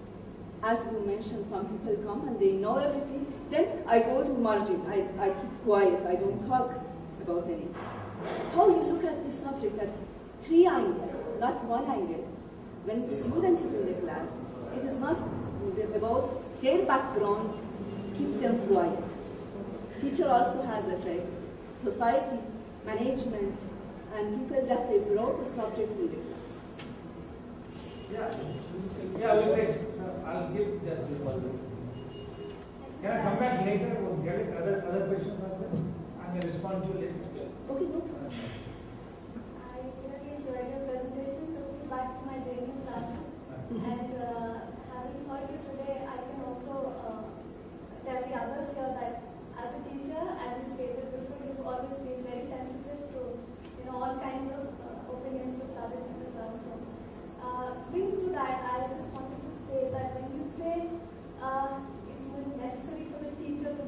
As you mentioned, some people come and they know everything. Then I go to margin. I keep quiet. I don't talk about anything. How you look at this subject at 3 angles, not 1 angle. When the student is in the class, it is not about their background. Keep them quiet. Teacher also has effect. Society, management, and people that they brought the subject in the class. Yeah, we'll take. I'll give that to you. Can I come back later or get it? Other questions are there? I may respond to you later. Okay, no problem. I really enjoyed your presentation. Took me back to my JNU classes. And having heard you today, I can also tell the others here that as a teacher, as you stated before, you've always been very sensitive to all kinds of opinions to flourish in the classroom. Linked to that, I just wanted to say that when you say it's necessary for the teacher to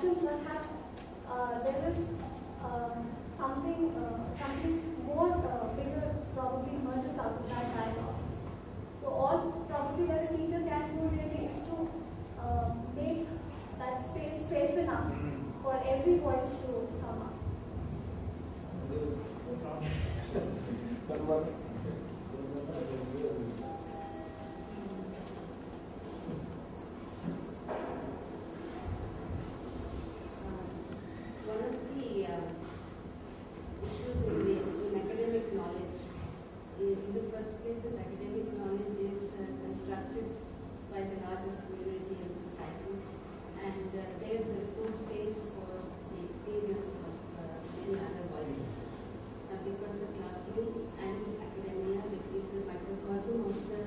repulsion, perhaps there is something more bigger probably emerges out of that dialogue. So all probably that a teacher can do really is to make that space safe enough for every voice to come up. One of the issues in academic knowledge is, in the first place, this academic knowledge is constructed by the larger community and society, and there is no space for the experience of many other voices. Because the classroom and academia is a microcosm of the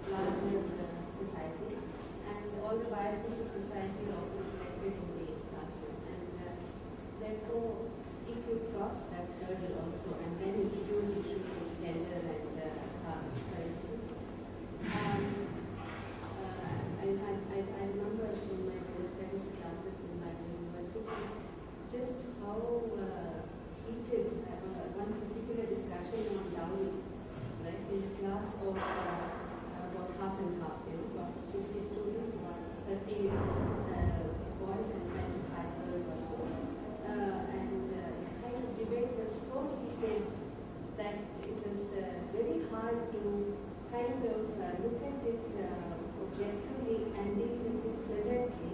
larger society, and all the biases of society are also reflected in the classroom. And therefore, if you cross that hurdle also and then introduce issues of gender and caste, for instance, I remember in my studies classes in my university just how heated one particular discussion on dowry, right, in a class of about half and half, about 50 students, about 30 boys and 25 girls or so. And the kind of debate was so heated that it was very hard to kind of look at it objectively and deal with it pleasantly,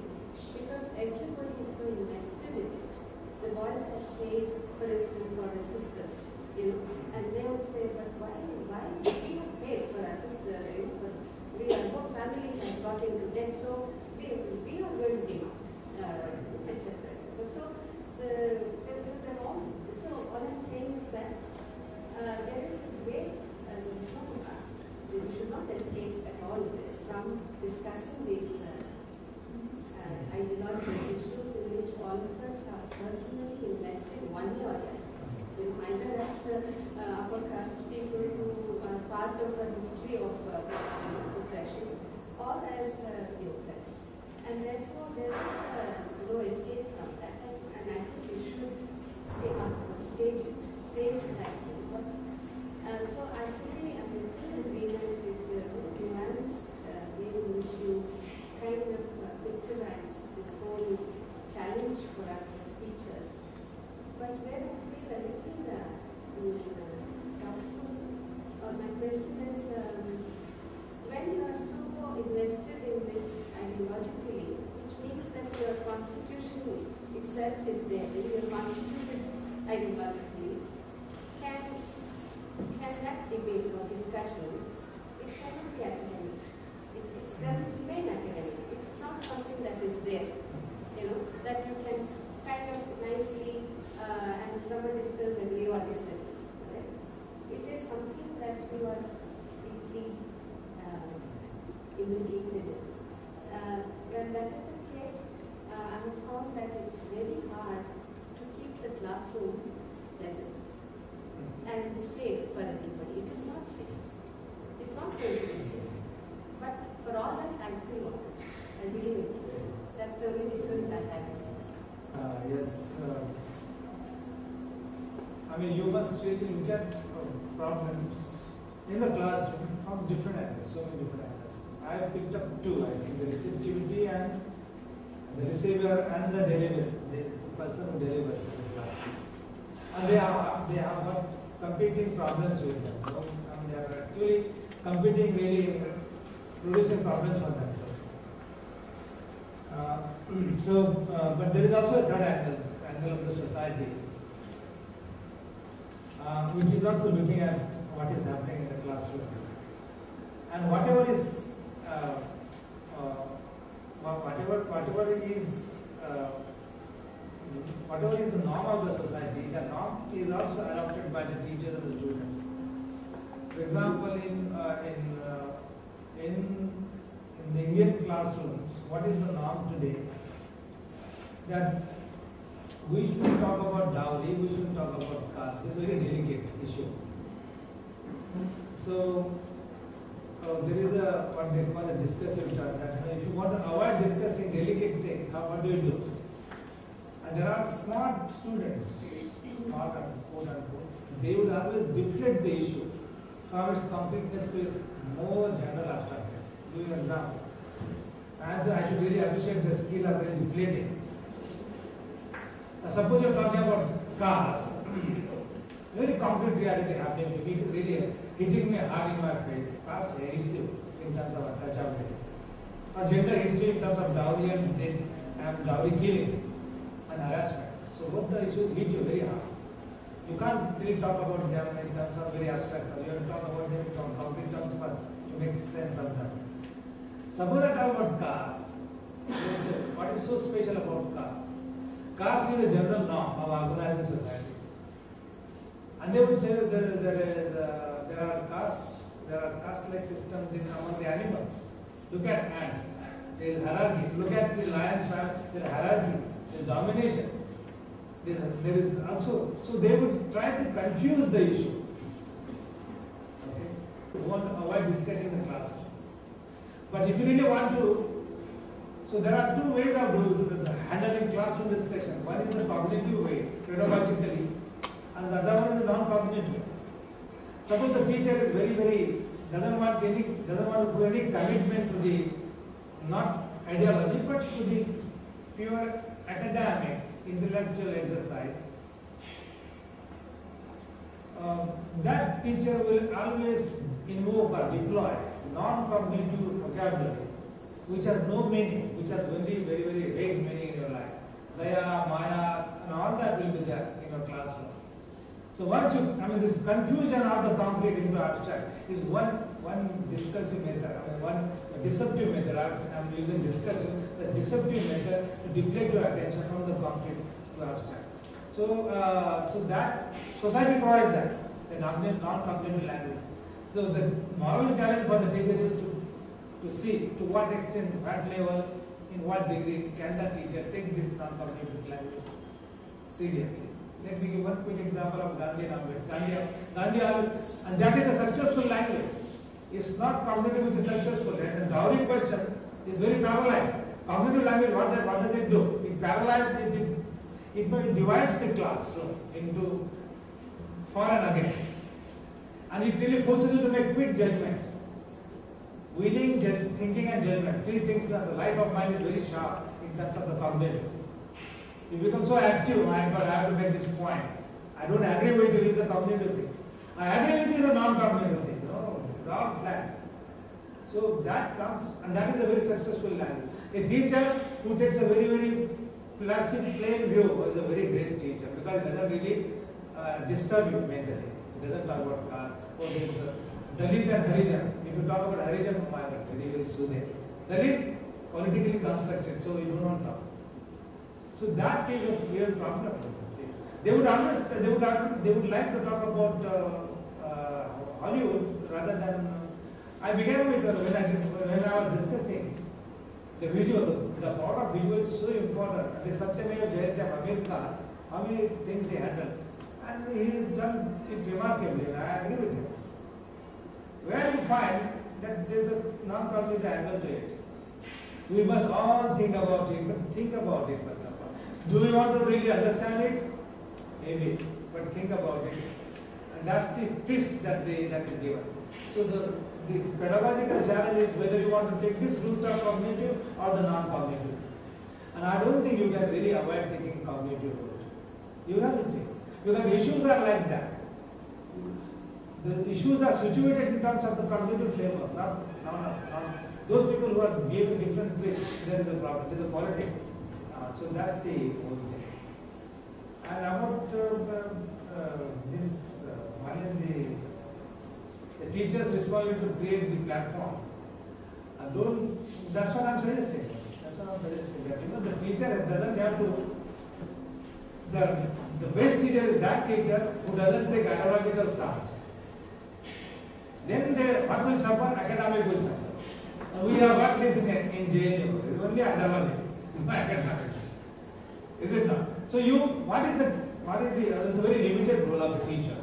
because everybody is so invested in it. The boys have paid, for instance, for our sisters, and they would say, but why is it we have paid for our sister? Our whole family has got into debt, so we are going to give, etc., etc. So so all I'm saying is that there is a great we should not escape at all from discussing these ideological issues in which all of us are personally invested one way or the other. Either as upper caste people who are part of a history of oppression, or as the oppressed. And therefore there is no escape from that. And I think we should stage that thing. So I fully am in full agreement with the nuanced way in which you kind of picturize this whole challenge for us as teachers. But where I feel a little doubtful, my question is, when you are so invested in it ideologically, which means that your constitution itself is there, when you are constituted ideologically, can that debate or discussion, it cannot be academic. It doesn't remain academic. It's not something that is there, that you can kind of nicely and from a distance agree or disagree. Right? It is something that you are deeply implicated in. When that is the case, I have found that it's very hard to keep the classroom pleasant and safe for everybody. It is not safe. It's not going to be safe. But for all that, I'm still on it. I believe it. That's the only difference I have. Yes. I mean, you must really look at problems in the classroom from different angles, so many different angles. I have picked up two, I think, the receptivity and the receiver and the deliverer, the person who delivers in the classroom. And they have got competing problems with them. So, they are actually competing, really producing problems for themselves. But there is also a third angle of the society, which is also looking at what is happening in the classroom. And whatever is the norm of the society, the norm is also adopted by the teachers and the students. For example, in the Indian classrooms, what is the norm today? That we should talk about dowry, we should talk about caste. It's a very delicate issue. So there is what they call a discursive term, that if you want to avoid discussing delicate things, what do you do? And there are smart students, smart and quote unquote, they would always deflect the issue from its completeness to its more general abstraction. Give an example. And I should really appreciate the skill of deflating. Suppose you are talking about caste, very concrete reality happening to me, really hitting me hard in my face. Caste hits you in terms of untouchability. Or gender hits you in terms of dowry and dowry killings and harassment. So both the issues hit you very hard. You can't really talk about them in terms of very abstract. You have to talk about them from concrete terms first to make sense of them. Suppose I talk about caste. What is so special about caste? Caste is a general norm of organizing society. And they would say that there are caste-like systems in among the animals. Look at ants. There is hierarchy. Look at the lion's family. There is hierarchy. There is domination. There is also, so they would try to confuse the issue. Okay? You want to avoid discussing the classroom. But if you really want to, so there are two ways of handling classroom discussion. One is the cognitive way, pedagogically, and the other one is the non-cognitive. Suppose the teacher is doesn't want to do any commitment to the not ideology, but to the pure academics, intellectual exercise. That teacher will always invoke or deploy non-cognitive vocabulary, which has no meaning, which has only very vague meaning in your life. Daya, Maya, and all that will be there in your classroom. So once this confusion of the concrete into abstract is one discursive method, one deceptive method. I'm using discussion, the deceptive method to deflect your attention from the concrete to abstract. So that society provides that, the non-cognitive language. So the moral challenge for the teacher is to see to what extent, what level, in what degree can the teacher take this non-cognitive language seriously. Let me give one quick example of Gandhi and Ambedkar. And that is a successful language. It's not cognitive which is successful. And the dowry question is very paralyzed. Cognitive language, what does it do? It paralyzes, it divides the classroom into for and against. And it really forces you to make quick judgments. Willing, thinking and judgment. Three things that the life of mind is very sharp in terms of the cognitive. You become so active, I have to make this point. I don't agree with you, it's a cognitive thing. I agree with you, it's a non-cognitive thing. No, wrong plan. So that comes, and that is a very successful language. A teacher who takes a very classic plain view is a very great teacher because it doesn't really disturb you mentally. It doesn't talk about caste. Or this Dalit and Harijan. If you talk about Harijan, oh my God, very soothing. Dalit, politically constructed, so you do not talk. So that is a real problem. They would like to talk about Hollywood rather than. I began with when I was discussing the visual. The power of visual is so important. The Satyameva Jayate America, how many things he handled, and he has done it remarkably. And I agree with him. Where you find that there is a non-cognitive angle to it. We must all think about it, but think about it. Do we want to really understand it? Maybe, but think about it. And that's the twist that is given. So the pedagogical challenge is whether you want to take this route of cognitive or the non-cognitive. And I don't think you can really avoid taking cognitive route. You have to take. Because the issues are like that. The issues are situated in terms of the cognitive framework, not those people who are given different twists. There is a problem. There is a politics. So that's the whole thing. And about this, one is the teacher's responsibility to create the platform. That's what I'm suggesting. That the teacher doesn't have to. The best teacher is that teacher who doesn't take ideological stance. Then what will suffer? Academic will suffer. We have got this in JNU. It's only ideology. It's not academic. Is it not? So what is it's a very limited role of a teacher.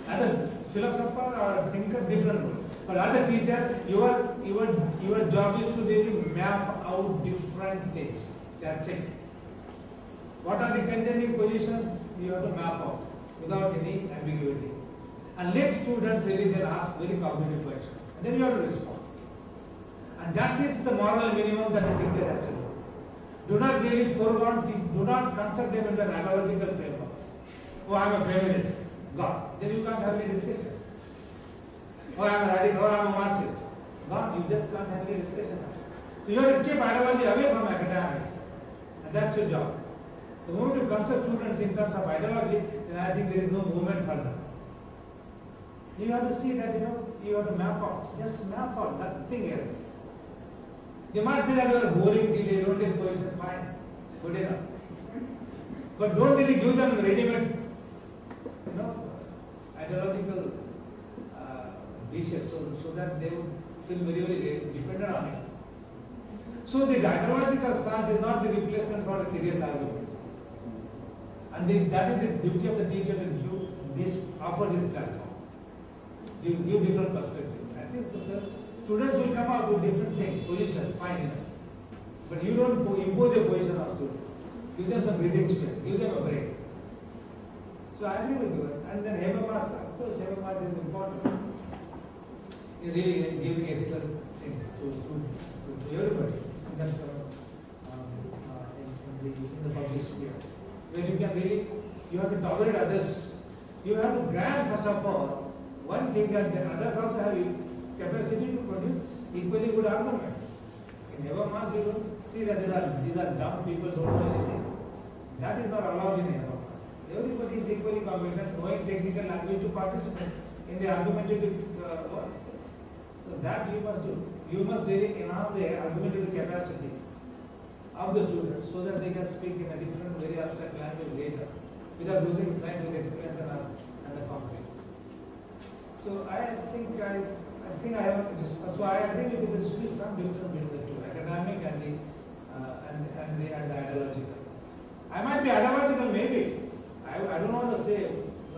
As a philosopher or a thinker, different role. But as a teacher, your job is to really map out different things. That's it. What are the contending positions? You have to map out without any ambiguity. And let students really then ask very cognitive questions. And then you have to respond. And that is the moral minimum that the teacher has to do. Do not really do not construct them into an analogical framework. Oh, I am a feminist. God. Then you can't have any discussion. Oh, I am a radical, or I am a Marxist. God, you just can't have any discussion. So you have to keep ideology away from academics. And that's your job. The moment you construct students in terms of ideology, then I think there is no movement further. You have to see that, you have to map out. Just map out, nothing else. You might say that you are boring till you don't take position, fine, good enough. But don't really give them ready-made, ideological dishes so that they would feel very, very dependent on it. So the ideological stance is not the replacement for a serious argument. And that is the duty of the teacher to offer this platform. Give different perspectives. At least the students will come out with different things, positions, fine enough. But you don't impose a position on students. Give them some breathing space, give them a break. So I agree with you. And then Hemamas, of course, Hemamas is important in really giving ethical things to everybody in the public sphere. Where you can really, you have to tolerate others. You have to grant, first of all, one thing that the others also have capacity to produce equally good arguments. In Hemamas, you don't see that these are dumb people who don't know anything. That is not allowed in Hemamas. Everybody is equally competent, knowing technical language to participate in the argumentative work. So that you must do. You must really enhance the argumentative capacity of the students so that they can speak in a different, very abstract language later without losing scientific experience and the context. So I think it should be some difference between the two, academic and the ideological. I might be ideological, maybe. I don't want to say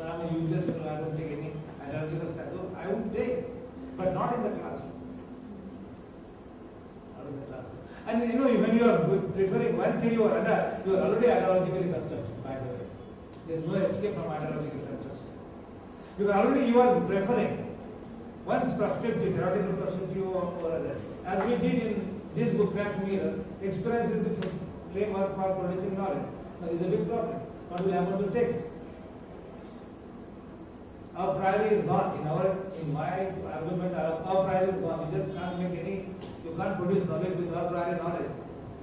I'm a useless, I don't take any ideological stand. I won't take, but not in the classroom. Not in the classroom. And when you are preferring one theory or other, you are already ideologically constructed, by the way. There is no escape from ideological construction. You are preferring one perspective, theoretical perspective or other. As we did in this book, Cracked Mirror, experience is the framework for producing knowledge. Now, this is a big problem. What will happen to text? Our priority is gone. In my argument, our priority is gone. You just can't make you can't produce knowledge with our prior knowledge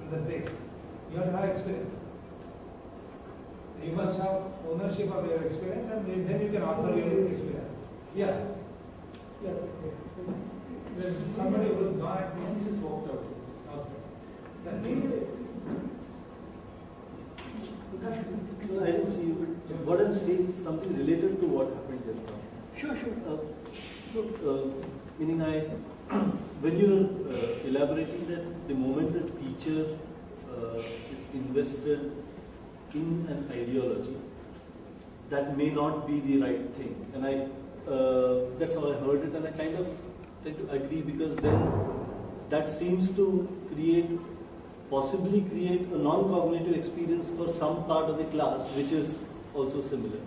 in the text. You have to have experience. You must have ownership of your experience and then you can offer your experience. Yes. Yeah. There's somebody who's gone and he just walked out. Okay. No, I didn't see you. What I'm saying is something related to what happened just now. Sure. Meaning when you're elaborating that the moment a teacher is invested in an ideology, that may not be the right thing. And that's how I heard it, and I kind of tend to agree, because then that seems to possibly create a non-cognitive experience for some part of the class, which is also similar.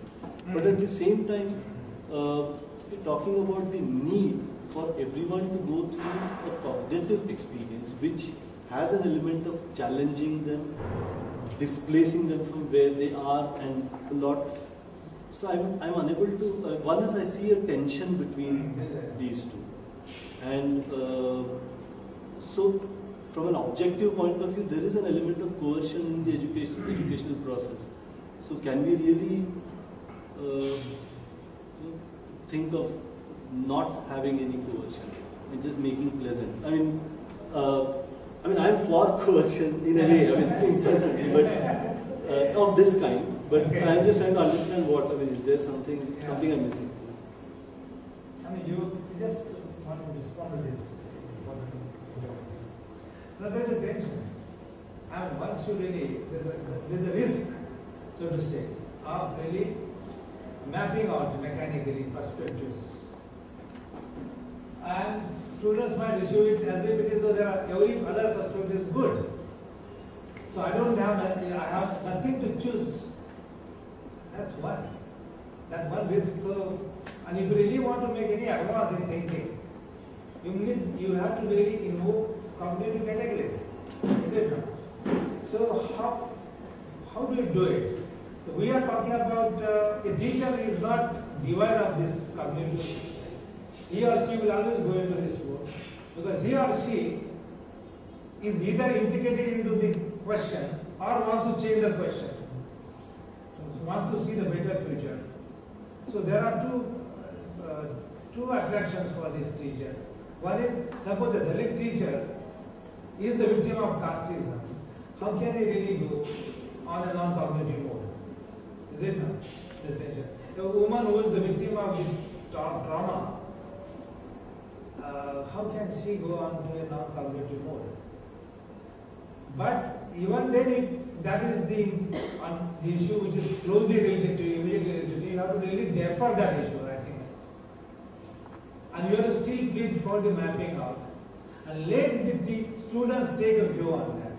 But at the same time, we're talking about the need for everyone to go through a cognitive experience which has an element of challenging them, displacing them from where they are, and a lot. So I'm unable to, one is I see a tension between these two. And so from an objective point of view, there is an element of coercion in the educational process. So can we really think of not having any coercion and just making pleasant? I mean, I'm for coercion in a way, but of this kind. But I'm just trying to understand is there something I'm missing? You just want to respond to this. Now there's a tension. And one should really, there's a risk, so to say, of really mapping out mechanically perspectives. And students might receive it as if it is though every other perspective is good. So I don't have nothing, I have nothing to choose. That's one. That one risk. So, and if you really want to make any advance in thinking, you have to really invoke cognitive categories. Is it not? So how do you do it? So we are talking about a teacher is not devoid of this cognitive. He or she will always go into this world because he or she is either integrated into the question or wants to change the question. So wants to see the better future. So there are two attractions for this teacher. One is, suppose a Dalit teacher is the victim of casteism. How can he really go on a non-cognitive mode? Is it not? The teacher. A woman who is the victim of the trauma, how can she go on to a non-cognitive mode? But even then, that is the issue which is closely related to you, immediately related to you. You have to really defer that issue, I think. And you have to still bid for the mapping out. And let the students take a view on that.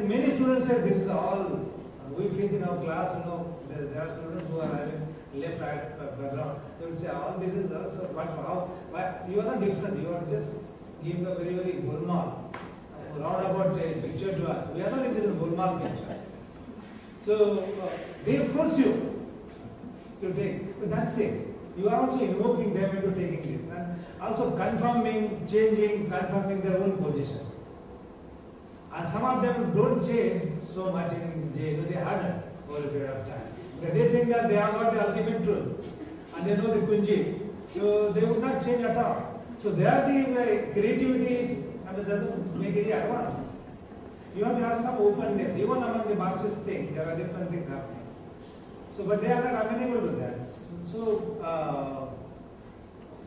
Many students say this is all, we face in our class, there are students who are having left, right background. They will say, all this is also, but you are not different, you are just giving a very, very gourmand, roundabout picture to us. We are not into the gourmand picture. So, they force you to take, but that's it. You are also invoking them into taking this and also confirming, changing, confirming their own positions. And some of them don't change so much in jail, they harden over a period of time. Because they think that they have got the ultimate truth and they know the kunji. So they would not change at all. So there the creativity is, doesn't make any advance. You have to have some openness. Even among the Marxist thing, there are different things happening. So, but they are not amenable to that.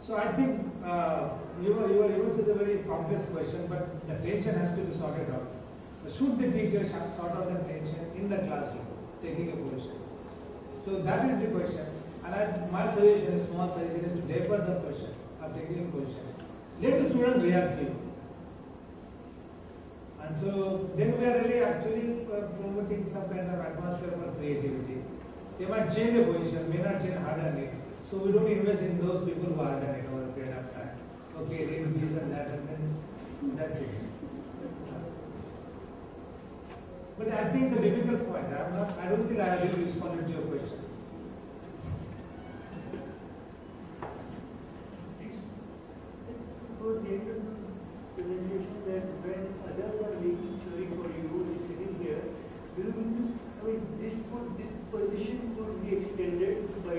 So I think yours is a very complex question, but the tension has to be sorted out. Should the teacher sort out the tension in the classroom, taking a position? So that is the question. And my suggestion, small suggestion, is to defer the question of taking a position. Let the students react to you. And so then we are really actually promoting some kind of atmosphere for creativity. They might change the position, may not change harden it. So we don't invest in those people who harden it over a period of time. Okay, they do this and that, and then that's it. But I think it's a difficult point. I don't think I have really responded to your question. Towards the end of the presentation, that when others are making theory for you, sitting here, this position could be extended by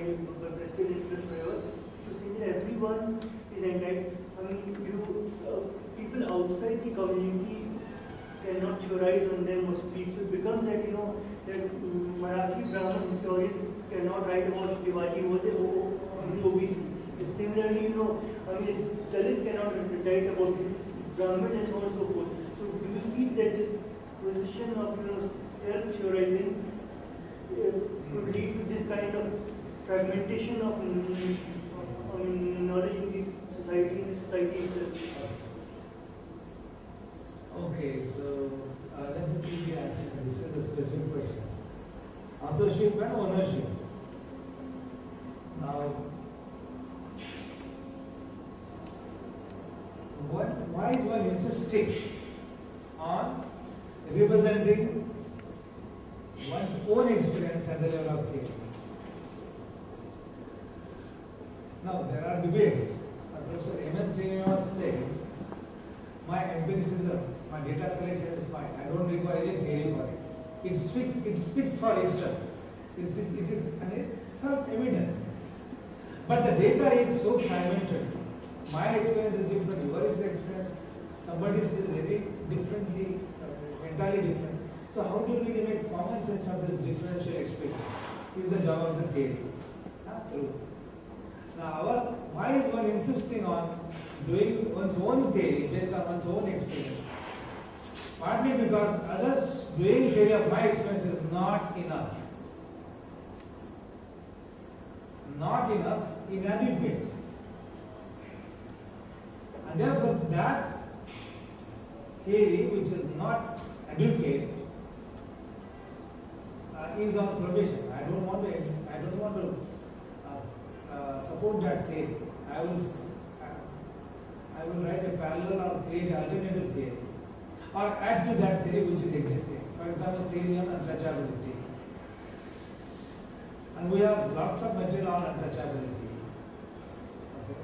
President Nehru to say that everyone is entitled. People outside the community cannot theorize on them or speak. So it becomes that that Marathi Brahmin historians cannot write about Diwali was an OBC. Similarly, Dalit cannot write about Brahmin and so on and so forth. So do you see that this position of self-theorizing could lead to this kind of fragmentation of knowledge in the society itself? Okay, so let me give you the answer. This is a specific question. Authorship and ownership. Now, why is one insisting on representing one's own experience at the level of theory? Now, there are debates. Professor M.N. Singh was saying, my empiricism, my data collection is fine. I don't require any theory for it. It speaks for itself. It is self-evident. But the data is so fragmented. My experience is different, yours experience, somebody is very differently, entirely different. So how do we make common sense of this differential experience? Is the job of the theory. True. Now, why is one insisting on doing one's own theory based on one's own experience? Partly because others doing theory of my experience is not enough. Not enough, inadequate. And therefore that theory which is not adequate is on probation. I don't want to support that theory. I will write a parallel or create alternative theory, or add to that theory which is existing. For example, theory on untouchability. And we have lots of material on untouchability. Okay.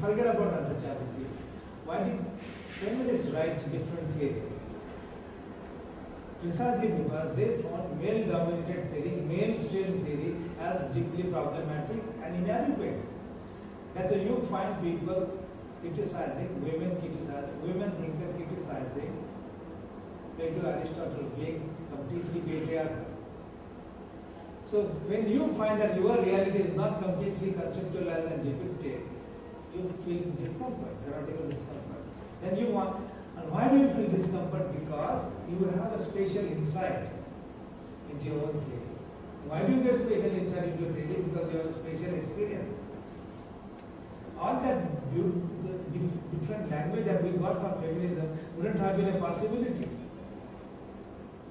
Forget about untouchability. Why did feminists write different theory? Precisely because they found male-dominated theory, mainstream theory, as deeply problematic and inadequate. That's why you find people criticizing, women think that criticizing Plato, Aristotle being completely patriarchal. So when you find that your reality is not completely conceptualized and depicted, you feel discomfort, theoretical discomfort. Then you want, and why do you feel discomfort? Because you have a spatial insight into your own theory. Why do you get spatial insight into your theory? Because you have a spatial experience. All that different language that we got from feminism wouldn't have been a possibility.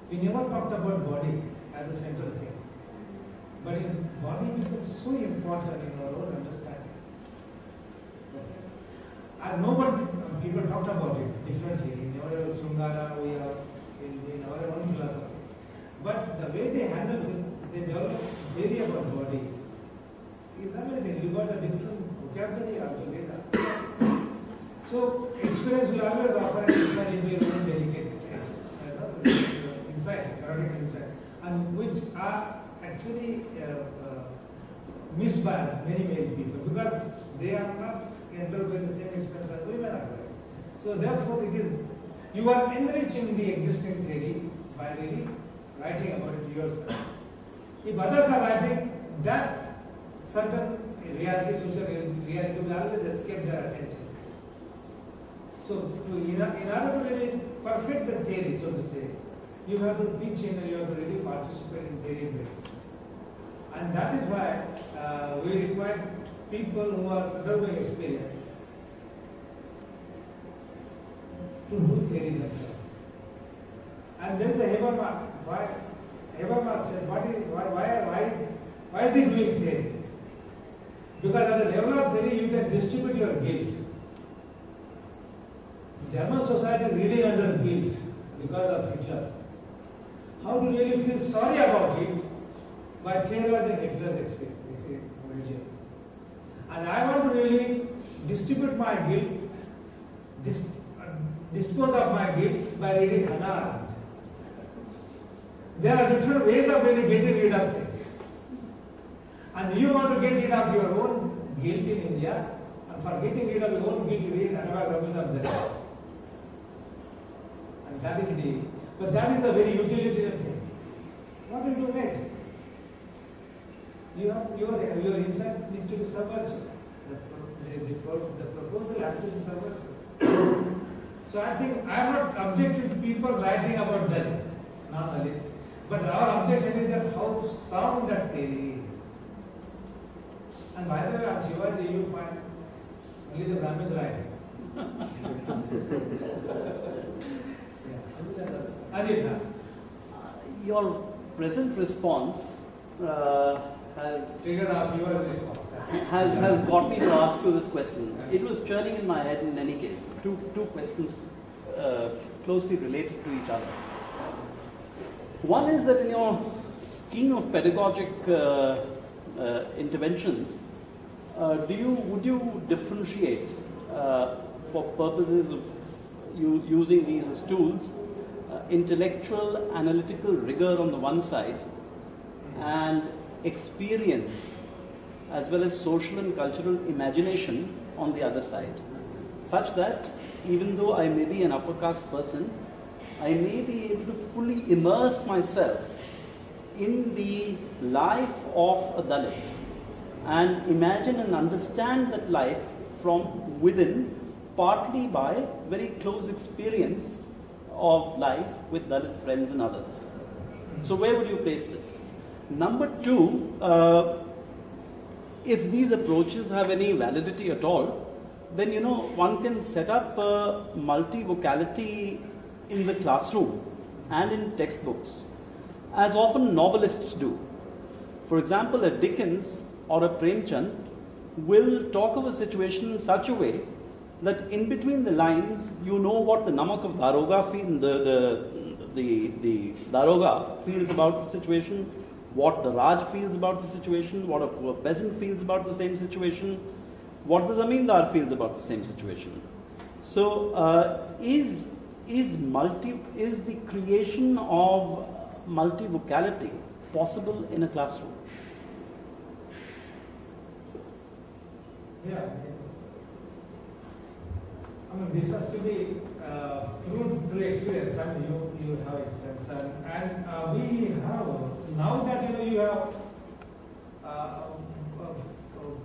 We never talked about body as a central thing. But body becomes so important in our own understanding. And people talked about it differently. In our Sungara, we have in our own philosophy. But the way they handle it, they develop theory about body is amazing. You got a different vocabulary altogether. So experience will always offer an insight into your own delicate insight, theoretical insight, and which are actually missed by many people because they are not endowed with the same experience as women are. So therefore, you are enriching the existing theory by really writing about it yourself. If others are writing, that certain reality, social reality will always escape their attention. So in order to really perfect the theory, so to say, you have to pitch in and you have to really participate in theory building. And that is why we require people who are undergoing experience to do theory themselves. And there is a Habermas. Habermas said, why is he doing theory? Because at the level of theory, you can distribute your guilt. German society is really under guilt because of Hitler. How to really feel sorry about it? By theorizing Hitler's origin. And I want to really distribute my guilt, dispose of my guilt by reading Hannah Arendt. There are different ways of really getting rid of things. And you want to get rid of your own guilt in India, and for getting rid of your own guilt, you read Hannah Arendt. And that is but that is a very utilitarian thing. What will you do next? Your insight needs to be subversive. The proposal has to be subversive. So I think I am not objecting to people writing about death, normally. But our objection is that how sound that theory is. And by the way, on Shivaji, you find only the Brahmins writing. Your present response has got me to ask you this question. It was churning in my head in any case. Two questions closely related to each other. One is that in your scheme of pedagogic interventions, would you differentiate for purposes of you using these as tools, intellectual, analytical rigor on the one side, and experience, as well as social and cultural imagination on the other side, such that even though I may be an upper caste person, I may be able to fully immerse myself in the life of a Dalit and imagine and understand that life from within, partly by very close experience of life with Dalit friends and others. So where would you place this? Number two, if these approaches have any validity at all, then one can set up a multi-vocality in the classroom and in textbooks as often novelists do. For example, a Dickens or a Premji will talk of a situation in such a way that in between the lines you know what the namak of Daroga the Daroga feels about the situation, what the Raj feels about the situation, what a poor peasant feels about the same situation, what the Zamindar feels about the same situation. So, is the creation of multivocality possible in a classroom? Yeah. I mean, this has to be proved through experience. I mean, you have experience, and we have now that you have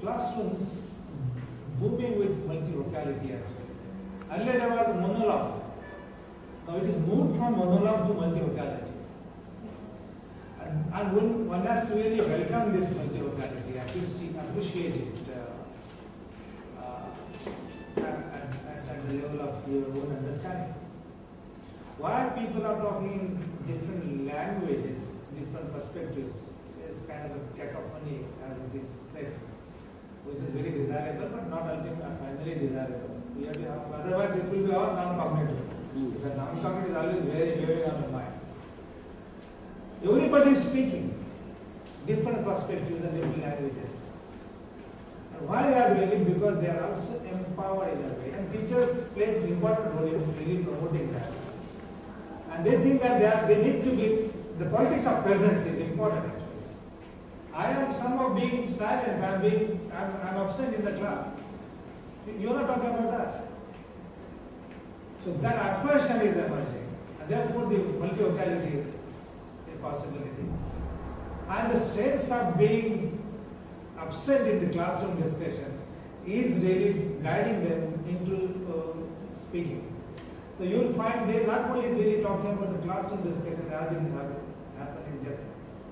classrooms booming with multivocality. Actually, earlier there was a monologue. Now it is moved from monologue to multivocality, and one has to really welcome this multivocality, appreciate it. At the level of your own understanding. Why people are talking in different languages, different perspectives, is kind of a cacophony, as it is said, which is very desirable, but not finally desirable. We have to have, otherwise it will be all non-cognitive. Because non-cognitive is always very on the mind. Everybody is speaking different perspectives and different languages. Why they are doing it? Because they are also empowered in a way. And teachers play an important role in really promoting that. And they think that they need to be, the politics of presence is important actually. I am somehow being silent, I'm absent in the class. You are not talking about us. So that assertion is emerging. And therefore the multivocality is a possibility. And the sense of being absent in the classroom discussion is really guiding them into speaking. So you will find they are not only really talking about the classroom discussion as it is happening just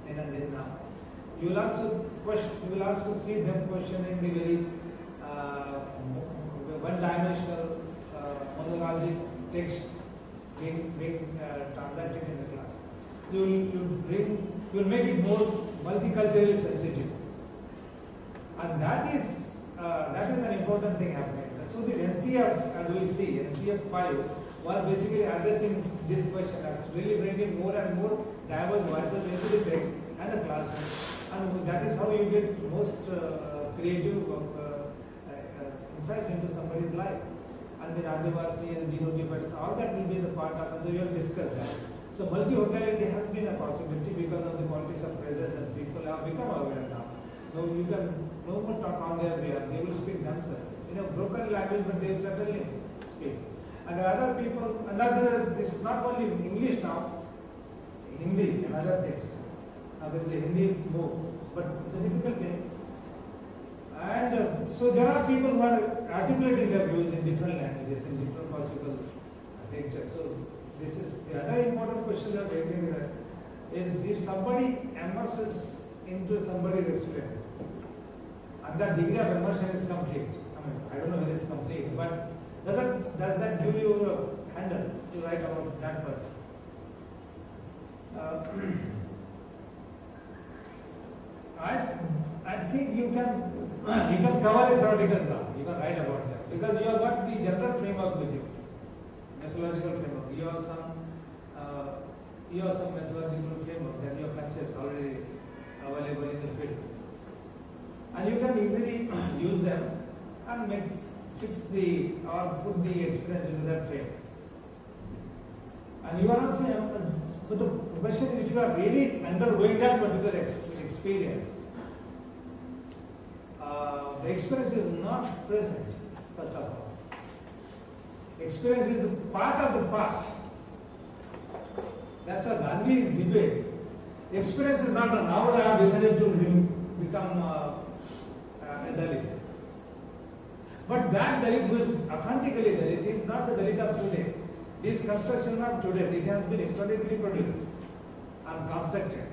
then and then now. You will also see them questioning the very one-dimensional monologic text being transacted in the class. You will make it more multiculturally sensitive. And that is an important thing happening. So the NCF, as we see, NCF 5 was basically addressing this question as to really bring in more and more diverse voices into the text and the classroom. And that is how you get most creative insight into somebody's life. And then Adivasi and Denotified, all that will be the part of, and we will discuss that. So multivocality has been a possibility because of the politics of presence, and people have become aware now. No, you can no more talk on their behalf. They will speak themselves. In a broken language, but they will certainly speak. And the other people, this is not only English now, Hindi and other things. Now there is a Hindi move, but it's a difficult thing. And so there are people who are articulating their views in different languages, in different possible natures. So this is the other important question that we're raising is if somebody immerses into somebody's experience, and that degree of immersion is complete. I don't know whether it's complete, but does that give you a handle to write about that person? I think you can cover a theoretical ground. You can write about that because you have got the general framework with you, methodological framework. You have some methodological framework that your concepts already available in the field, and you can easily use them and fix put the experience into that frame. And you are also, but the question is, if you are really undergoing that particular experience, the experience is not present, first of all. Experience is the part of the past. That's why Gandhi's debate. The experience is not now that I have decided to become a Dalit. But that Dalit who is authentically Dalit is not the Dalit of today. This construction of today, it has been historically produced and constructed.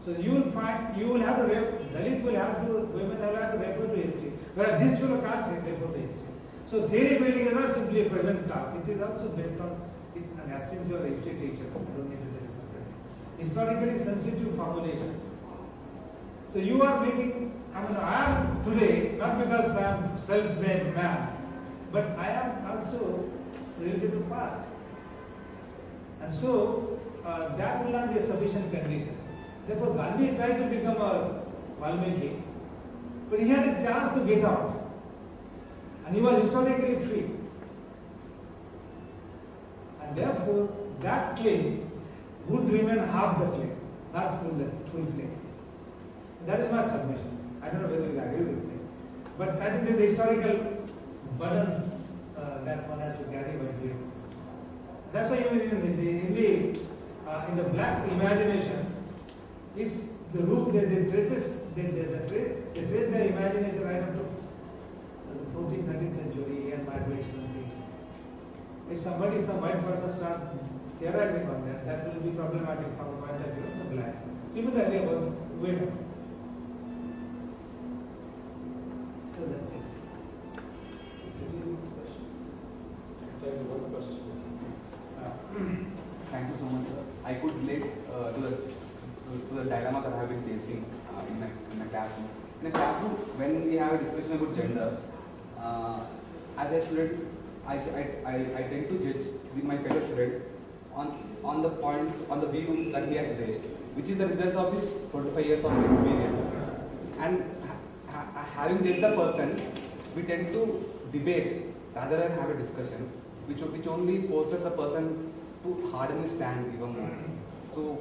So you will find, you will have to, Dalit will have to, women will have to refer to history. Whereas this fellow can't refer to history. So theory building is not simply a present task. It is also based on And Azim, you are a history teacher, I don't need to tell you something. Historically sensitive formulations. So you are making, I am today, not because I am self-made man, but I am also related to past. And so, that will not be a sufficient condition. Therefore, Gandhi tried to become a Valmiki, but he had a chance to get out. And he was historically free. And therefore, that claim would remain half the claim, not full claim. That is my submission. I don't know whether you agree with me. But I think there is a historical burden that one has to carry by here. That's why even in the black imagination, is the root that they trace their imagination right up to the 14th, 13th century and migration. If some white person starts theorizing on that, that will be problematic from the point of view of the blacks. Similarly about women. So that's it. One question. Thank you so much, sir. I could relate to the dilemma that I have been facing in a classroom. In a classroom, when we have a discussion about gender, as a student, I tend to judge with my fellow student on the points, on the view that he has raised, which is the result of his 25 years of experience. And having judged the person, we tend to debate rather than have a discussion, which only forces a person to harden his stand even more. So,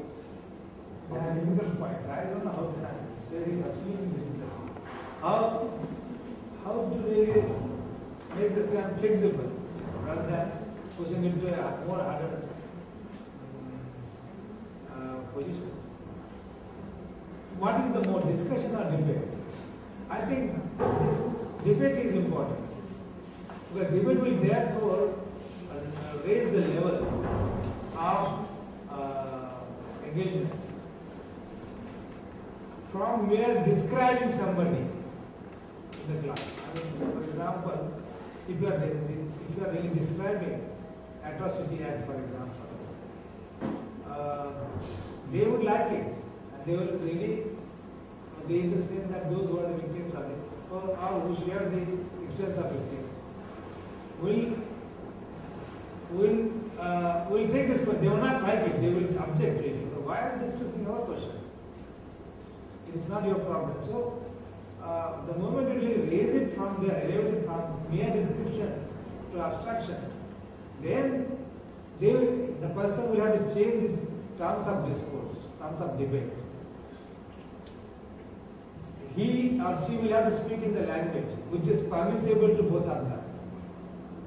yeah, difficult point. I don't know how to handle it. It's very absolutely difficult. How do they make the stand flexible rather than pushing it to a more harder position? What is the more, discussion or debate? I think this debate is important. Because debate will therefore raise the level of engagement. From mere describing somebody in the class. I mean, for example, if you are really describing atrocity act, for example, they would like it, and they will really be in the sense that those who are the victims of it, or who share the experience of victims, will take this question. They will not like it. They will object to it. Why are you discussing our question? It's not your problem. So, the moment you really raise it from there, elevate it from mere description to abstraction, then the person will have to change his terms of discourse, terms of debate. He or she will have to speak in the language which is permissible to both of them,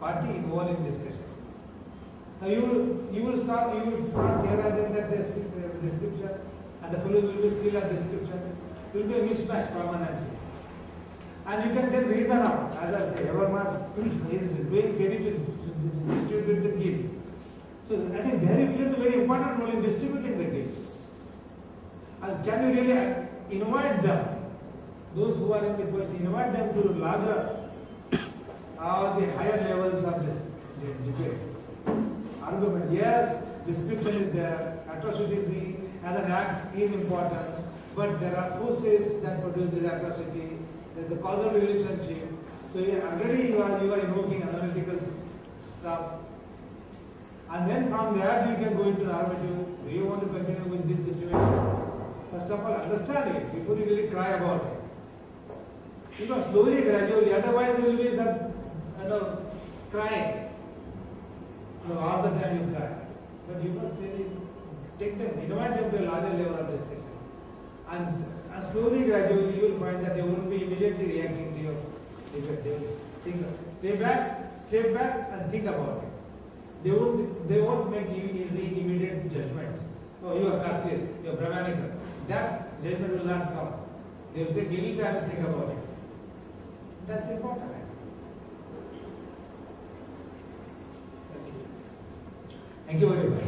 party involved in discussion. Now you will start theorizing that description, and the fellow will be still a description. It will be a mismatch permanently. And you can then reason out, as I say, Habermas is doing very to distribute the gift. So I think there he plays a very important role in distributing the gifts. And can you really invite them, those who are in the position, invite them to larger or the higher levels of this debate? Argument, yes, description is there, atrocity as an act is important, but there are forces that produce this atrocity. There is a causal relationship. So already you are invoking analytical stuff. And then from there you can go into normative. Do you want to continue with this situation? First of all, understand it before you really cry about it. Because slowly, gradually, otherwise there will be some crying. All the time you cry. But you must really take them, invite them to a larger level of discussion. And slowly, gradually, you will find that they won't be immediately reacting to your debate. They will think, step back and think about it. They won't make easy, immediate judgments. Oh, you are casted, you are Brahmanical. That judgment will not come. They will take little time to think about it. That's important. Thank you very much.